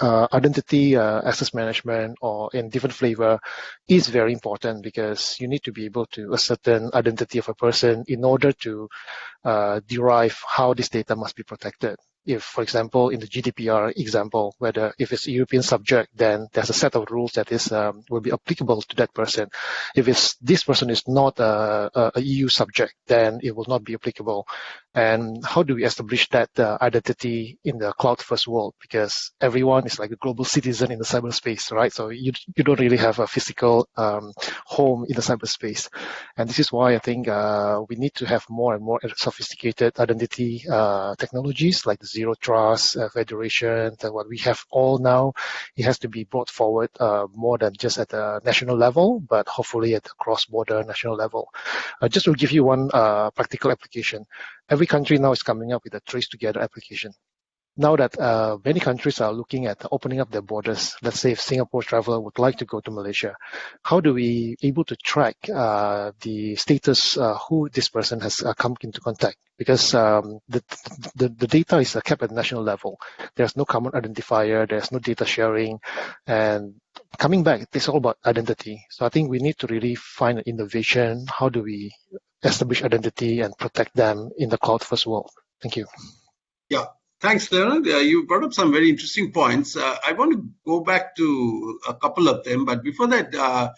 identity access management, or in different flavor, is very important, because you need to be able to ascertain identity of a person in order to derive how this data must be protected. If, for example, in the GDPR example, whether if it's a European subject, then there's a set of rules that is will be applicable to that person. If this person is not a EU subject, then it will not be applicable. And how do we establish that identity in the cloud-first world? Because everyone is like a global citizen in the cyberspace, right? So you don't really have a physical home in the cyberspace. And this is why I think we need to have more and more sophisticated identity technologies like the Zero Trust, Federation, and what we have all now. It has to be brought forward more than just at the national level, but hopefully at the cross-border national level. Just to give you one practical application. Every country now is coming up with a Trace Together application. Now that many countries are looking at opening up their borders, let's say if Singapore traveler would like to go to Malaysia, how do we able to track the status, who this person has come into contact? Because the data is kept at national level. There's no common identifier, there's no data sharing, and coming back, it's all about identity. So I think we need to really find an innovation. How do we establish identity and protect them in the cloud-first world? Thank you. Yeah. Thanks, Leonard. You brought up some very interesting points. I want to go back to a couple of them, but before that,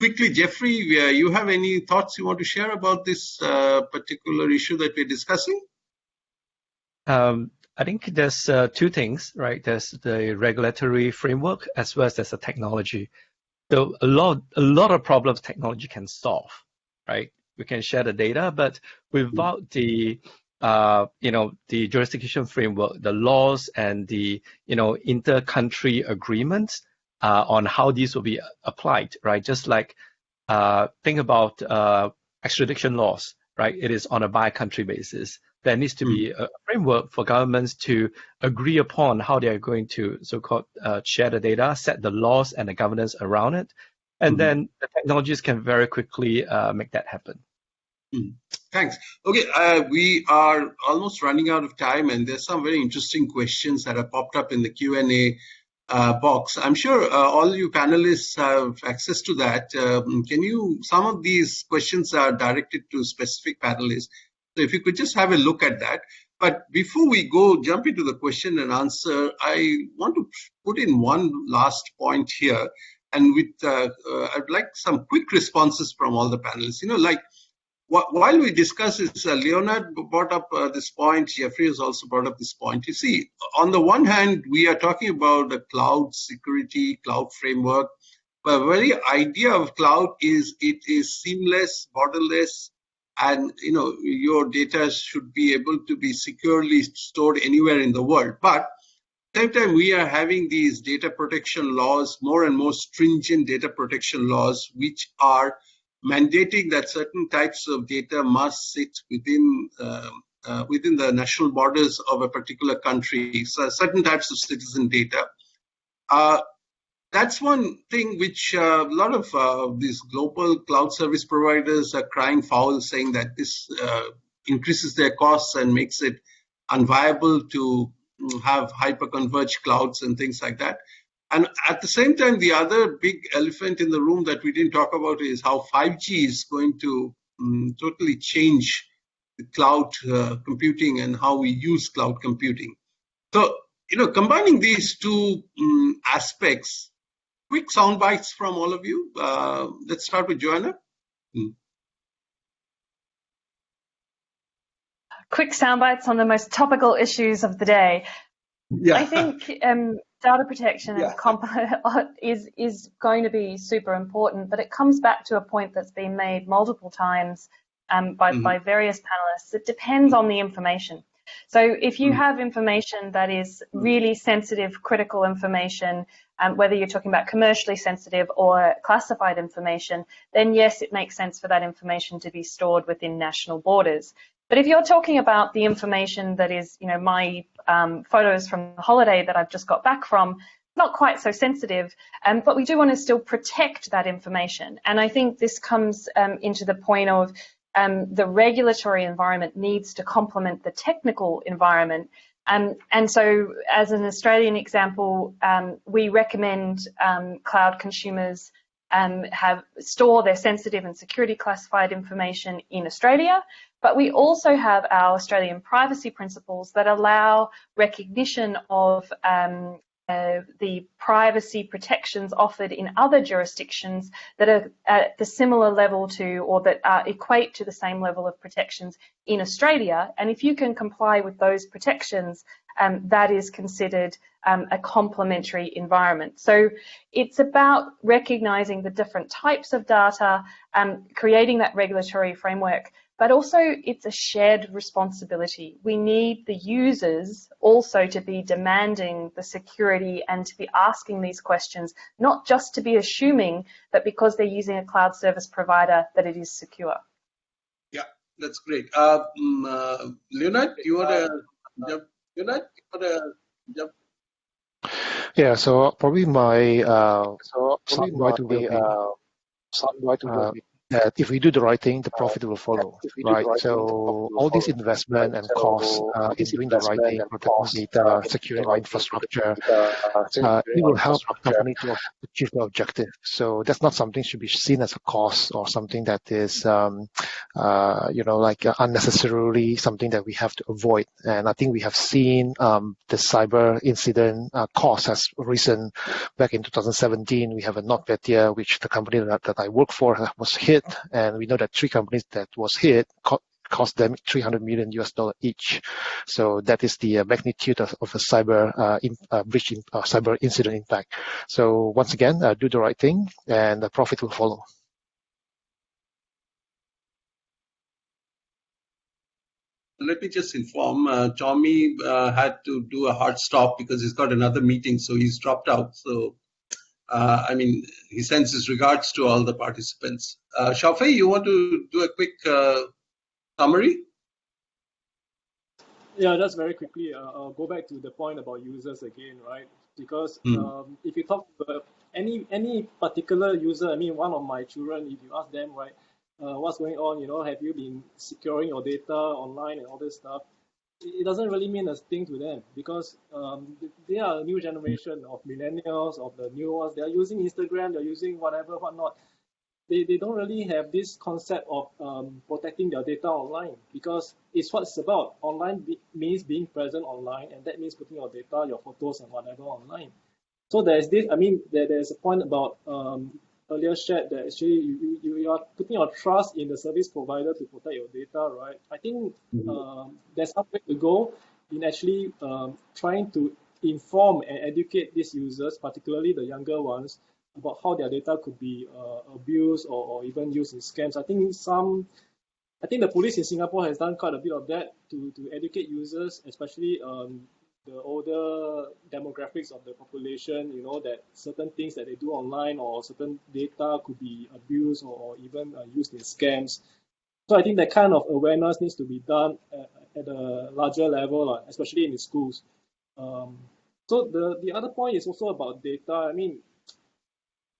quickly, Jeffrey, you have any thoughts you want to share about this particular issue that we're discussing? I think there's two things, right? There's the regulatory framework as well as there's the technology. So a lot of problems technology can solve, right? We can share the data, but without the the jurisdiction framework, the laws and the inter-country agreements on how these will be applied, right? Just like think about extradition laws, right? It is on a by-country basis. There needs to be a framework for governments to agree upon how they are going to so-called share the data, set the laws and the governance around it, and then the technologies can very quickly make that happen. Thanks. Okay, we are almost running out of time, and there's some very interesting questions that have popped up in the Q&A box. I'm sure all you panelists have access to that. Some of these questions are directed to specific panelists. So if you could just have a look at that. But before we jump into the question and answer, I want to put in one last point here. and with I'd like some quick responses from all the panelists. While we discuss this, Leonard brought up this point, Jeffrey has also brought up this point. You see, on the one hand, we are talking about a cloud security, cloud framework, but the very idea of cloud is it is seamless, borderless, and your data should be able to be securely stored anywhere in the world. But at the same time, we are having these data protection laws, more and more stringent data protection laws, which are mandating that certain types of data must sit within the national borders of a particular country. So certain types of citizen data. That's one thing which a lot of these global cloud service providers are crying foul, saying that this increases their costs and makes it unviable to have hyper-converged clouds and things like that. And at the same time, the other big elephant in the room that we didn't talk about is how 5G is going to totally change the cloud computing and how we use cloud computing. So, combining these two aspects, quick sound bites from all of you. Let's start with Johanna. Quick sound bites on the most topical issues of the day. Yeah. I think data protection is going to be super important, but it comes back to a point that's been made multiple times by various panelists. It depends on the information. So if you have information that is really sensitive, critical information, whether you're talking about commercially sensitive or classified information, then yes, it makes sense for that information to be stored within national borders. But if you're talking about the information that is, my photos from the holiday that I've just got back from, not quite so sensitive, but we do want to still protect that information. And I think this comes into the point of the regulatory environment needs to complement the technical environment. And so as an Australian example, we recommend cloud consumers store their sensitive and security classified information in Australia, but we also have our Australian privacy principles that allow recognition of the privacy protections offered in other jurisdictions that are at the similar level to, or that equate to the same level of protections in Australia. And if you can comply with those protections, that is considered a complementary environment. So it's about recognizing the different types of data, creating that regulatory framework, but also it's a shared responsibility. We need the users also to be demanding the security and to be asking these questions, not just to be assuming that because they're using a cloud service provider that it is secure. Yeah, that's great. Leonard, you want to jump? Leonard, you want to jump? Yeah, so probably my soundbite will be that if we do the right thing, the profit will follow, right? So all this investment and cost in doing the right thing, protecting data, securing our infrastructure, it will help a company to achieve the objective. So that's not something should be seen as a cost or something that is, unnecessarily something that we have to avoid. And I think we have seen the cyber incident cost has risen. Back in 2017, we have a NotPetya, which the company that I work for was hit. And we know that 3 companies that was hit cost them $300 million each. So that is the magnitude of a cyber breach, cyber incident impact. So once again, do the right thing, and the profit will follow. Let me just inform, Tommy had to do a hard stop because he's got another meeting, so he's dropped out. So. He sends his regards to all the participants. Shao, you want to do a quick summary? Yeah, just very quickly, I'll go back to the point about users again, right? Because if you talk about any particular user, one of my children, if you ask them, right, what's going on, have you been securing your data online and all this stuff? It doesn't really mean a thing to them because they are a new generation of millennials, of the new ones. They are using Instagram, they're using whatnot. They don't really have this concept of protecting their data online because it's what it's about. Online means being present online, and that means putting your data, your photos, and whatever online. So there's this, I mean, there's a point about earlier shared that actually you are putting your trust in the service provider to protect your data, right? I think there's some way to go in actually trying to inform and educate these users, particularly the younger ones, about how their data could be abused or even used in scams. I think the police in Singapore has done quite a bit of that to educate users, especially the older demographics of the population, you know, that certain things that they do online or certain data could be abused or even used in scams. So I think that kind of awareness needs to be done at a larger level, especially in the schools. So the other point is also about data. I mean,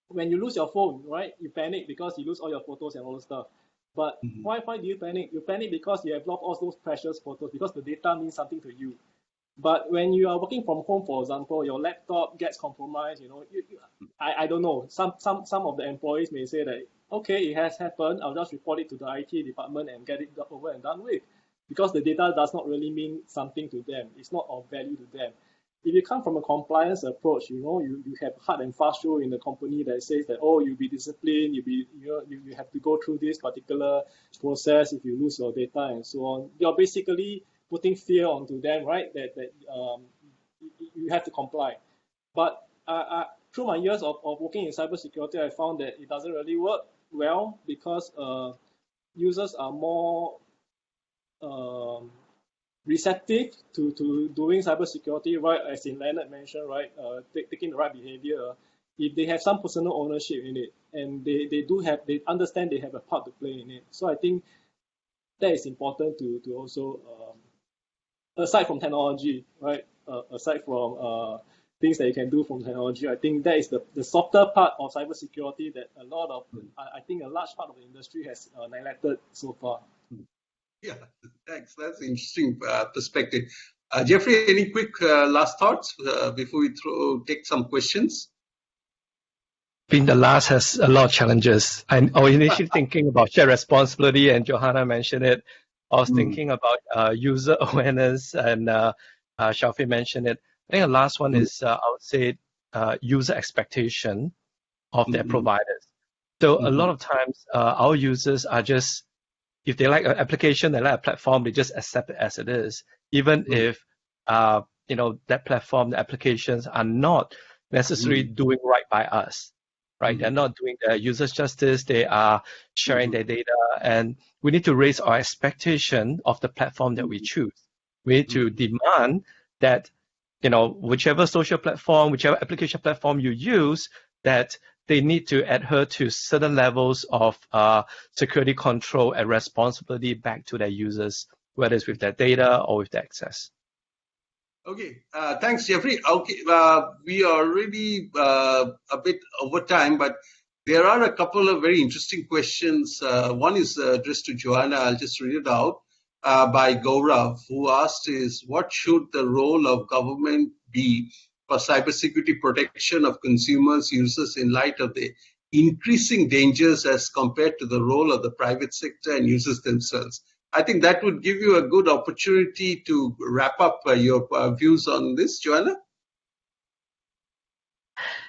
when you lose your phone, right, you panic because you lose all your photos and all the stuff. But why do you panic? You panic because you have lost all those precious photos because the data means something to you. But when you are working from home, for example, your laptop gets compromised, you know, I don't know. Some of the employees may say that, okay, it has happened, I'll just report it to the IT department and get it over and done with. Because the data does not really mean something to them. It's not of value to them. If you come from a compliance approach, you know, you have hard and fast rule in the company that says that, oh, you'll be disciplined, you have to go through this particular process if you lose your data and so on. You're basically putting fear onto them, right? That you have to comply. But through my years of working in cybersecurity, I found that it doesn't really work well because users are more receptive to doing cybersecurity, right? As in Leonard mentioned, right? Taking the right behavior. If they have some personal ownership in it, and they understand they have a part to play in it. So I think that is important to also, aside from technology, right? Aside from things that you can do from technology, I think that is the softer part of cybersecurity that a lot of, I think a large part of the industry has neglected so far. Yeah, thanks. That's an interesting perspective. Jeffrey, any quick last thoughts before we take some questions? Being the last has a lot of challenges. I was initially thinking about shared responsibility, and Johanna mentioned it. I was thinking about user awareness, and Shao mentioned it. I think the last one is, I would say, user expectation of their providers. So a lot of times, our users are just, if they like an application, they like a platform, they just accept it as it is, even if you know, that platform, the applications are not necessarily doing right by us, right? They're not doing their users justice. They are sharing their data, and we need to raise our expectation of the platform that we choose. We need to demand that, you know, whichever social platform, whichever application platform you use, that they need to adhere to certain levels of security control and responsibility back to their users, whether it's with their data or with their access. Okay, thanks, Jeffrey. Okay, we are already a bit over time, but there are a couple of very interesting questions. One is addressed to Johanna. I'll just read it out by Gaurav, who asked is, what should the role of government be for cybersecurity protection of consumers, users in light of the increasing dangers as compared to the role of the private sector and users themselves? I think that would give you a good opportunity to wrap up your views on this, Johanna.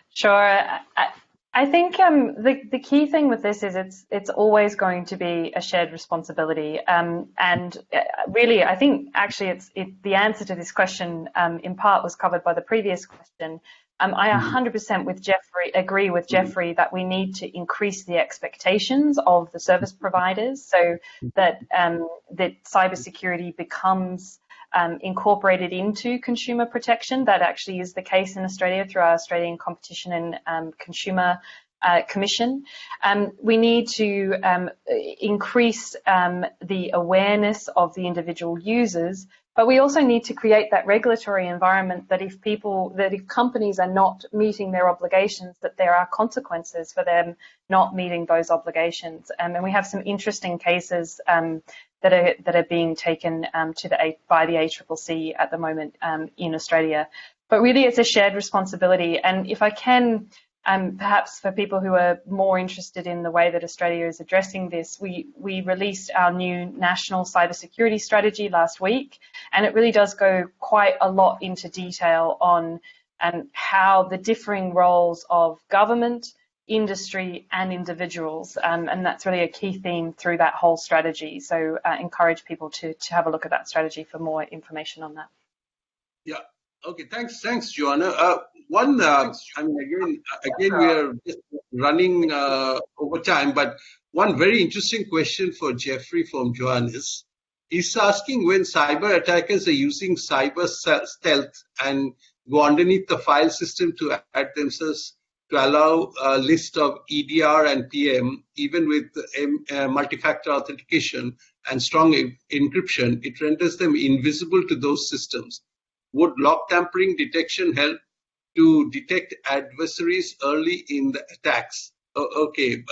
Sure. I think the key thing with this is it's always going to be a shared responsibility. And really, I think actually the answer to this question in part was covered by the previous question. I 100% agree with Jeffrey that we need to increase the expectations of the service providers so that that cybersecurity becomes incorporated into consumer protection. That actually is the case in Australia through our Australian Competition and Consumer Commission. We need to increase the awareness of the individual users, but we also need to create that regulatory environment that if companies are not meeting their obligations, that there are consequences for them not meeting those obligations. And we have some interesting cases that are being taken by the ACCC at the moment in Australia. But really, it's a shared responsibility. And if I can, perhaps for people who are more interested in the way that Australia is addressing this, we released our new national cybersecurity strategy last week, and it really does go quite a lot into detail on and how the differing roles of government, industry and individuals, and that's really a key theme through that whole strategy. So encourage people to have a look at that strategy for more information on that. Yeah. Okay. Thanks, Johanna. I mean, again, we are just running over time, but one very interesting question for Jeffrey from Johannes. He's asking, when cyber attackers are using cyber stealth and go underneath the file system to add themselves to allow a list of EDR and PM, even with multi-factor authentication and strong encryption, it renders them invisible to those systems. Would lock tampering detection help to detect adversaries early in the attacks? Okay,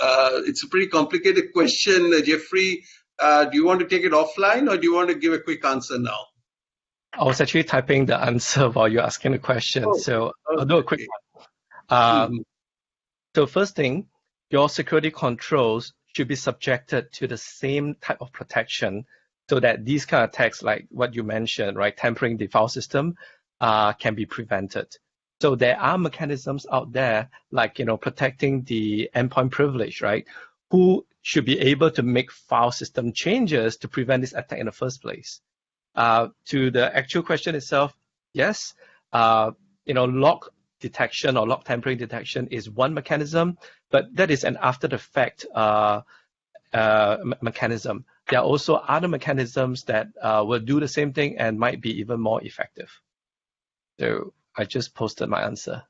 it's a pretty complicated question, Jeffrey. Do you want to take it offline, or do you want to give a quick answer now? I was actually typing the answer while you're asking the question, so I'll do a quick one. So first thing, your security controls should be subjected to the same type of protection so that these kind of attacks, like what you mentioned, right, tampering the file system, can be prevented. So there are mechanisms out there, like, protecting the endpoint privilege, right, who should be able to make file system changes to prevent this attack in the first place. To the actual question itself, yes, lock detection or lock tampering detection is one mechanism, but that is an after the fact mechanism. There are also other mechanisms that will do the same thing and might be even more effective. So I just posted my answer.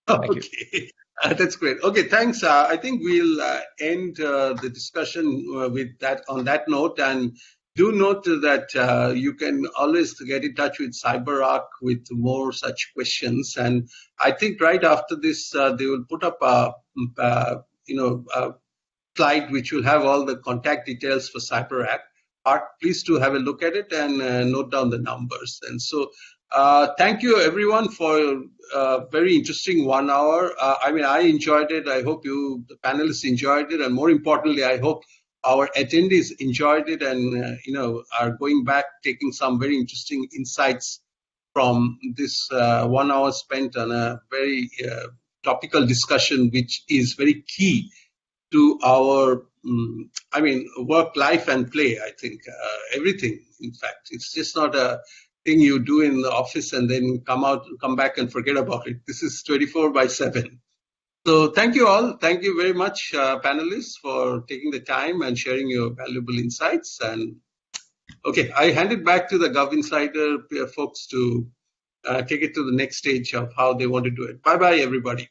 Thank you. That's great. Okay, thanks. I think we'll end the discussion with that on that note, and do note that you can always get in touch with CyberArk with more such questions. And I think right after this, they will put up a slide which will have all the contact details for CyberArk. Please do have a look at it and note down the numbers. And so thank you everyone for a very interesting 1 hour. I enjoyed it. I hope the panelists enjoyed it. And more importantly, I hope our attendees enjoyed it and, are going back, taking some very interesting insights from this 1 hour spent on a very topical discussion, which is very key to our, work, life, and play. I think everything, in fact, it's just not a thing you do in the office and then come back and forget about it. This is 24/7. So thank you all. Thank you very much, panelists, for taking the time and sharing your valuable insights. And okay, I hand it back to the GovInsider folks to take it to the next stage of how they want to do it. Bye-bye, everybody.